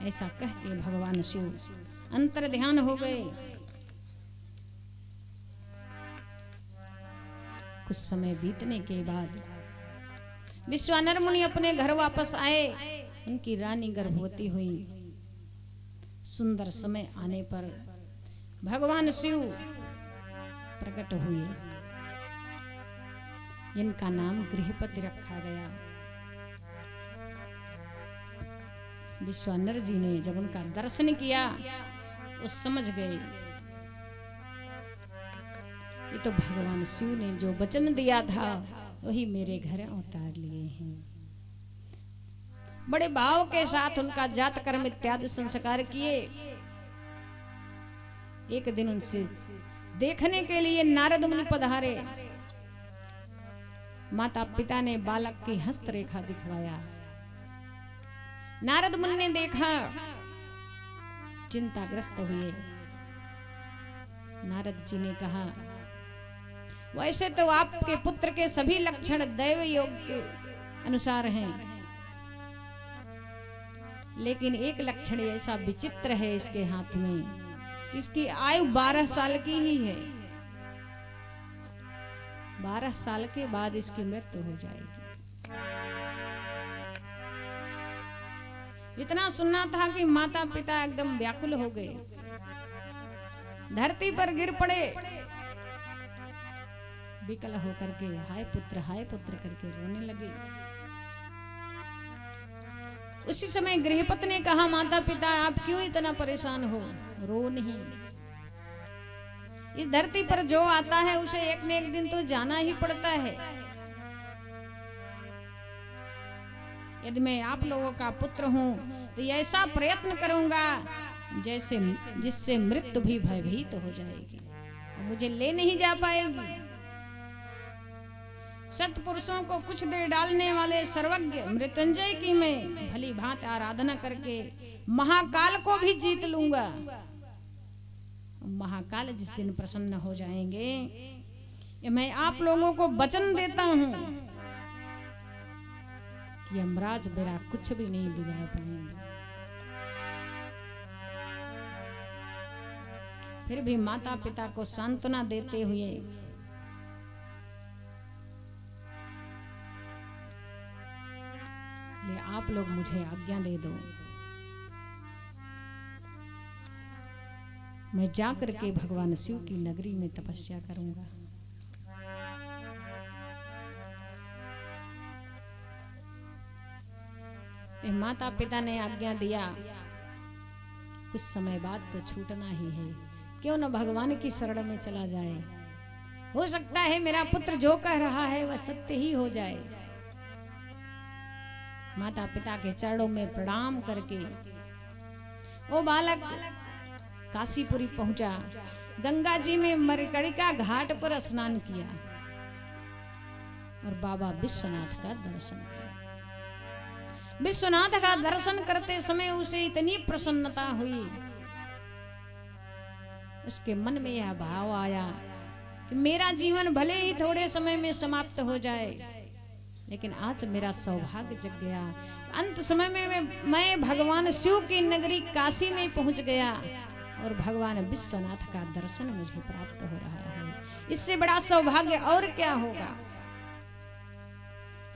Speaker 1: ऐसा कह के भगवान शिव अंतर ध्यान हो गए। कुछ समय बीतने के बाद विश्वानर मुनि अपने घर वापस आए। उनकी रानी गर्भवती हुई। सुंदर समय आने पर भगवान शिव प्रकट हुए, जिनका नाम गृहपति रखा गया। विश्वानर जी ने जब उनका दर्शन किया, वो समझ गए ये तो भगवान शिव ने जो वचन दिया था वही मेरे घर अवतार लिए हैं। बड़े भाव के साथ उनका जात कर्म इत्यादि संस्कार किए। एक दिन उनसे देखने के लिए नारद मुनि पधारे। माता पिता ने बालक की हस्तरेखा दिखवाया। नारद मुनि ने देखा, चिंताग्रस्त हुए। नारद जी ने कहा, वैसे तो आपके पुत्र के सभी लक्षण दैव योग के अनुसार हैं, लेकिन एक लक्षण ऐसा विचित्र है इसके हाथ में, इसकी आयु 12 साल की ही है। 12 साल के बाद इसकी मृत्यु हो जाएगी। इतना सुनना था कि माता पिता एकदम व्याकुल हो गए, धरती पर गिर पड़े, विकल होकर के हाय पुत्र करके रोने लगे। उसी समय गृहपति ने कहा, माता पिता आप क्यों इतना परेशान हो, रो नहीं। इस धरती पर जो आता है उसे एक न एक दिन तो जाना ही पड़ता है। यदि मैं आप लोगों का पुत्र हूं तो ऐसा प्रयत्न करूंगा जैसे जिससे मृत्यु भी भयभीत हो जाएगी, मुझे ले नहीं जा पाएगी। सत्पुरुषों को कुछ दे डालने वाले सर्वज्ञ मृत्युंजय की मैं भली भांति आराधना करके महाकाल को भी जीत लूंगा। महाकाल जिस दिन प्रसन्न हो जाएंगे, ये मैं आप लोगों को वचन देता हूं कि यमराज मेरा कुछ भी नहीं बिगाड़ पाएंगे। फिर भी माता पिता को सांत्वना देते हुए ले आप लोग मुझे आज्ञा दे दो, मैं जाकर के भगवान शिव की नगरी में तपस्या करूंगा। माता पिता ने आज्ञा दिया, कुछ समय बाद तो छूटना ही है, क्यों न भगवान की शरण में चला जाए। हो सकता है मेरा पुत्र जो कह रहा है वह सत्य ही हो जाए। माता पिता के चरणों में प्रणाम करके वो बालक काशीपुरी पहुंचा। गंगा जी में मरकड़िका घाट पर स्नान किया और बाबा विश्वनाथ का दर्शन किया। विश्वनाथ का दर्शन करते समय उसे इतनी प्रसन्नता हुई, उसके मन में यह भाव आया कि मेरा जीवन भले ही थोड़े समय में समाप्त हो जाए, लेकिन आज मेरा सौभाग्य जग गया। अंत समय में मैं भगवान शिव की नगरी काशी में पहुंच गया और भगवान विश्वनाथ का दर्शन मुझे प्राप्त हो रहा है। इससे बड़ा सौभाग्य और क्या होगा।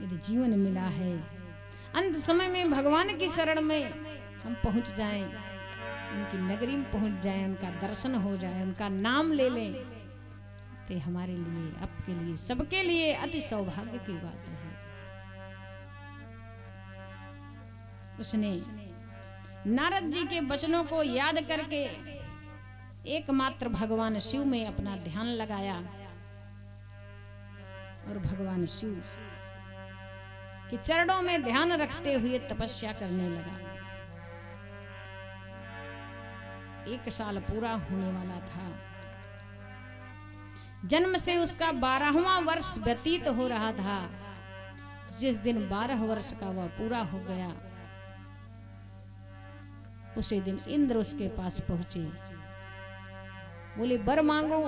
Speaker 1: यदि जीवन मिला है, अंत समय में भगवान की शरण में हम पहुंच जाएं, उनकी नगरी में पहुंच जाएं, उनका दर्शन हो जाए, उनका नाम ले लें, तो हमारे लिए, आपके लिए, सबके लिए अति सौभाग्य की बात है। उसने नारद जी के वचनों को याद करके एकमात्र भगवान शिव में अपना ध्यान लगाया और भगवान शिव के चरणों में ध्यान रखते हुए तपस्या करने लगा। 1 साल पूरा होने वाला था। जन्म से उसका 12वां वर्ष व्यतीत हो रहा था। जिस दिन 12 वर्ष का वह पूरा हो गया, उसी दिन इंद्र उसके पास पहुंचे, बोले वर मांगो।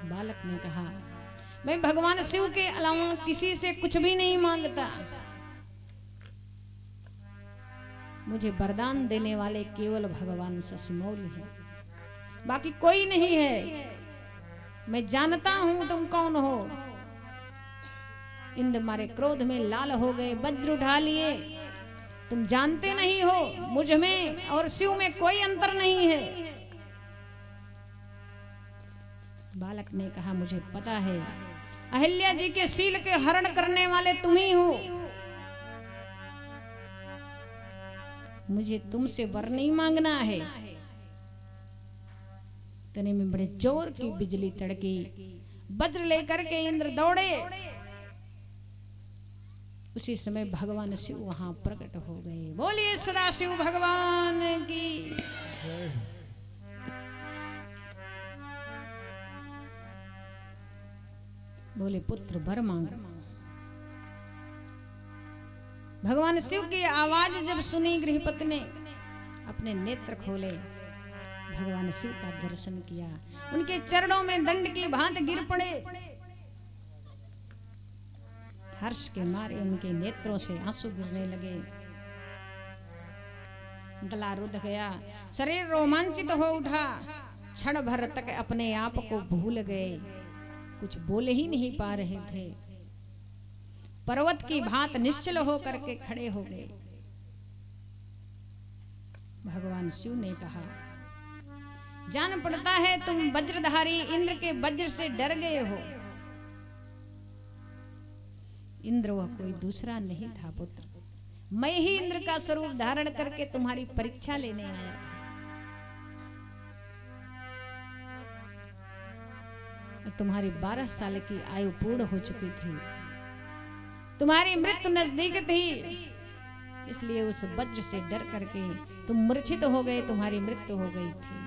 Speaker 1: बालक ने कहा, मैं भगवान शिव के अलावा किसी से कुछ भी नहीं मांगता। मुझे वरदान देने वाले केवल भगवान शशिमौल हैं, बाकी कोई नहीं है। मैं जानता हूं तुम कौन हो। इंद्र मारे क्रोध में लाल हो गए, वज्र उठा लिए। तुम जानते नहीं हो, मुझ में और शिव में कोई अंतर नहीं है। बालक ने कहा, मुझे पता है, अहिल्या जी के शील के हरण करने वाले तुम ही हो। मुझे तुमसे वर नहीं मांगना है। तने में बड़े जोर की बिजली तड़की, वज्र लेकर के इंद्र दौड़े। उसी समय भगवान शिव वहां प्रकट हो गए। बोलिए सदाशिव भगवान की जय। बोले पुत्र वर मांग। भगवान शिव की आवाज जब सुनी, गृहपति ने अपने नेत्र खोले, भगवान शिव का दर्शन किया। उनके चरणों में दंड की भांति गिर पड़े। हर्ष के मारे उनके नेत्रों से आंसू गिरने लगे। गला रुध गया, शरीर रोमांचित हो उठा। क्षण भर तक अपने आप को भूल गए, कुछ बोले ही नहीं पा रहे थे। पर्वत की भांत निश्चल हो करके खड़े हो गए। भगवान शिव ने कहा, जान पड़ता है तुम वज्रधारी इंद्र के वज्र से डर गए हो। इंद्र वह कोई दूसरा नहीं था पुत्र, मैं ही इंद्र का स्वरूप धारण करके तुम्हारी परीक्षा लेने आया था। तुम्हारी 12 साल की आयु पूर्ण हो चुकी थी, तुम्हारी मृत्यु नजदीक थी, इसलिए उस वज्र से डर करके तुम मूर्छित हो गए, तुम्हारी मृत्यु हो गई थी।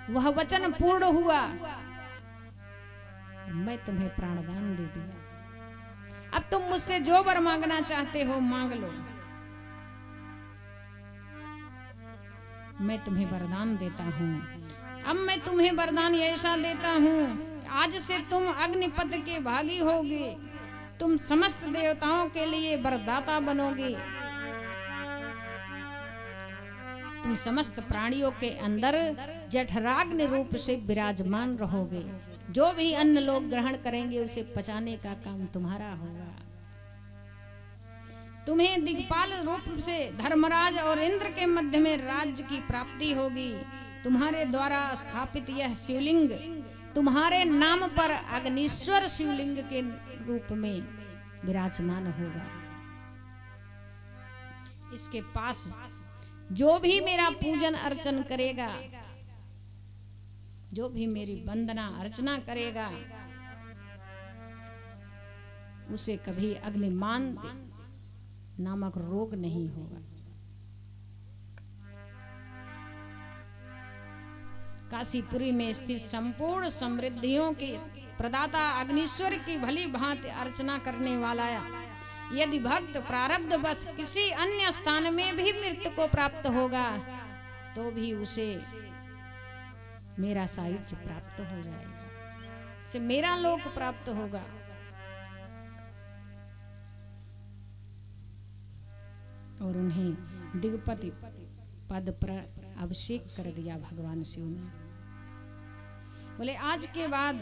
Speaker 1: वह वचन पूर्ण हुआ, मैं तुम्हें प्राणदान दे दिया। अब तुम मुझसे जो वर मांगना चाहते हो मांग लो। मैं तुम्हें वरदान देता हूँ। अब मैं तुम्हें वरदान ऐसा देता हूँ, आज से तुम अग्निपथ के भागी होगे। तुम समस्त देवताओं के लिए वरदाता बनोगे। तुम समस्त प्राणियों के अंदर जठराग्नि रूप से विराजमान रहोगे। जो भी अन्न लोग ग्रहण करेंगे उसे पचाने का काम तुम्हारा होगा। तुम्हें दिग्पाल रूप से धर्मराज और इंद्र के मध्य में राज्य की प्राप्ति होगी। तुम्हारे द्वारा स्थापित यह शिवलिंग तुम्हारे नाम पर अग्निश्वर शिवलिंग के रूप में विराजमान होगा। इसके पास जो भी मेरा पूजन अर्चन करेगा जो भी मेरी वंदना अर्चना करेगा उसे कभी अग्निमान नामक रोग नहीं होगा। काशीपुरी में स्थित संपूर्ण समृद्धियों के प्रदाता अग्निश्वर की भली भांति अर्चना करने वाला यदि भक्त प्रारब्ध बस किसी अन्य स्थान में भी मृत्यु को प्राप्त होगा तो भी उसे मेरा साहित्य प्राप्त हो जाएगा, उसे मेरा लोक प्राप्त होगा। और उन्हें दिग्पति पद पर अभिषेक कर दिया भगवान शिव ने। बोले आज के बाद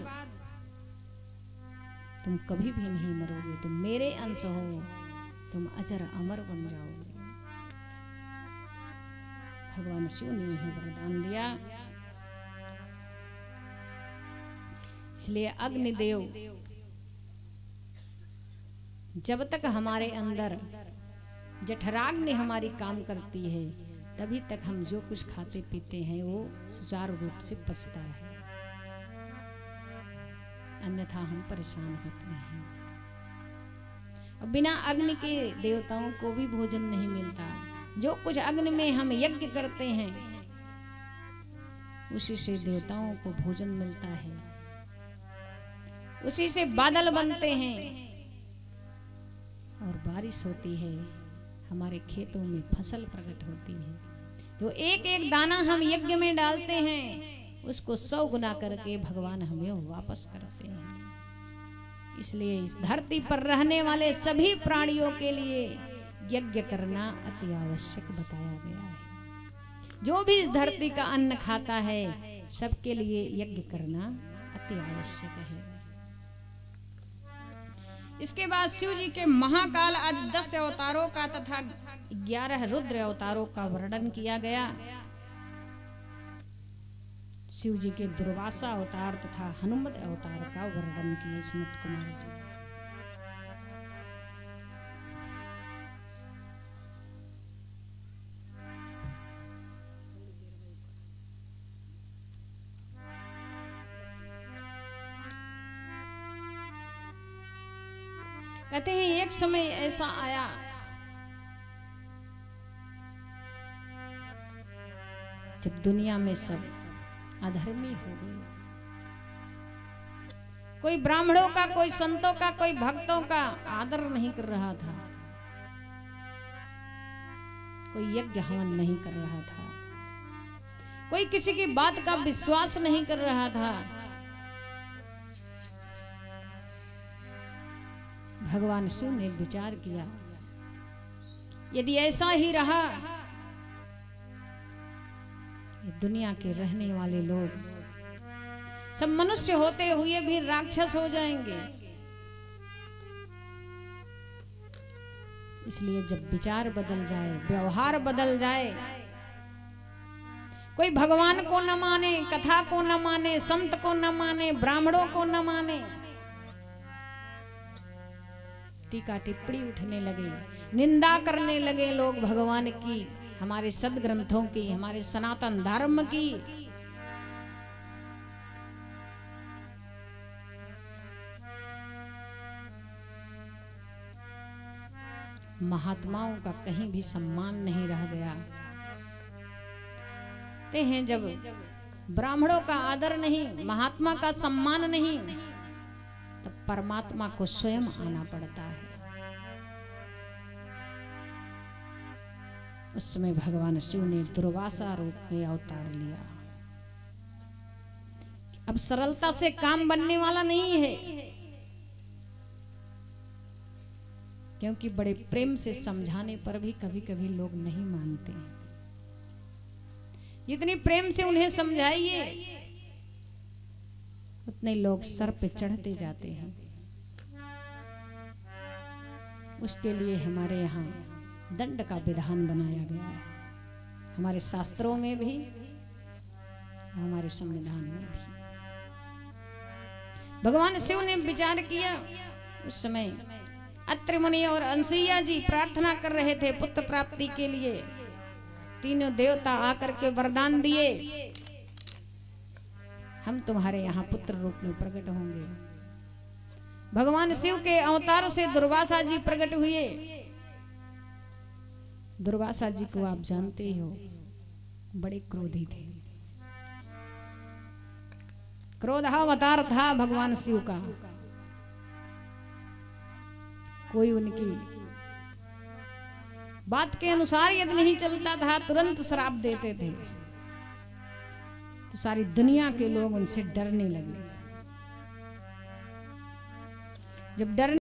Speaker 1: तुम कभी भी नहीं मरोगे, तुम मेरे अंश हो, तुम अजर अमर बन जाओगे। भगवान शिव ने उन्हें वरदान दिया। इसलिए अग्निदेव जब तक हमारे अंदर जठराग्नि हमारी काम करती है तभी तक हम जो कुछ खाते पीते हैं वो सुचारू रूप से पचता है, अन्यथा हम परेशान होते हैं। और बिना अग्नि के देवताओं को भी भोजन नहीं मिलता। जो कुछ अग्नि में हम यज्ञ करते हैं उसी से देवताओं को भोजन मिलता है, उसी से बादल बनते हैं और बारिश होती है, हमारे खेतों में फसल प्रकट होती है। जो एक एक दाना हम यज्ञ में डालते हैं उसको 100 गुना करके भगवान हमें वापस करते हैं। इसलिए इस धरती पर रहने वाले सभी प्राणियों के लिए यज्ञ करना अति आवश्यक बताया गया है। जो भी इस धरती का अन्न खाता है सबके लिए यज्ञ करना अति आवश्यक है। इसके बाद शिव जी के महाकाल आज 10 अवतारों का तथा 11 रुद्र अवतारों का वर्णन किया गया। शिव जी के दुर्वासा अवतार तथा हनुमत अवतार का वर्णन किए सनत कुमार जी। कहते हैं एक समय ऐसा आया जब दुनिया में सब अधर्मी हो गए। कोई ब्राह्मणों का, कोई संतों का, कोई भक्तों का आदर नहीं कर रहा था, कोई यज्ञ हवन नहीं कर रहा था, कोई किसी की बात का विश्वास नहीं कर रहा था। भगवान शिव ने विचार किया यदि ऐसा ही रहा ये दुनिया के रहने वाले लोग सब मनुष्य होते हुए भी राक्षस हो जाएंगे। इसलिए जब विचार बदल जाए, व्यवहार बदल जाए, कोई भगवान को न माने, कथा को न माने, संत को न माने, ब्राह्मणों को न माने, टीका टिप्पणी उठने लगे, निंदा करने लगे लोग भगवान की, हमारे सदग्रंथों की, हमारे सनातन धर्म की। महात्माओं का कहीं भी सम्मान नहीं रह गया। ते हैं जब ब्राह्मणों का आदर नहीं, महात्मा का सम्मान नहीं, तब परमात्मा को स्वयं आना पड़ता है। उस समय भगवान शिव ने दुर्वासा रूप में अवतार लिया। अब सरलता से काम बनने वाला नहीं है, क्योंकि बड़े प्रेम से समझाने पर भी कभी कभी लोग नहीं मानते। जितनी प्रेम से उन्हें समझाइए उतने लोग सर पे चढ़ते जाते हैं। उसके लिए हमारे यहाँ दंड का विधान बनाया गया है, हमारे शास्त्रों में भी, हमारे संविधान में भी। भगवान शिव ने विचार किया। उस समय अत्रि मुनि और अनसुईया जी प्रार्थना कर रहे थे पुत्र प्राप्ति के लिए। तीनों देवता आकर के वरदान दिए, हम तुम्हारे यहाँ पुत्र रूप में प्रकट होंगे। भगवान शिव के अवतार से दुर्वासा जी प्रकट हुए। दुर्वासा जी को आप जानते ही हो, बड़े क्रोधी थे। क्रोधावतार था भगवान शिव का। कोई उनकी बात के अनुसार यदि नहीं चलता था तुरंत श्राप देते थे। तो सारी दुनिया के लोग उनसे डरने लगे। जब डर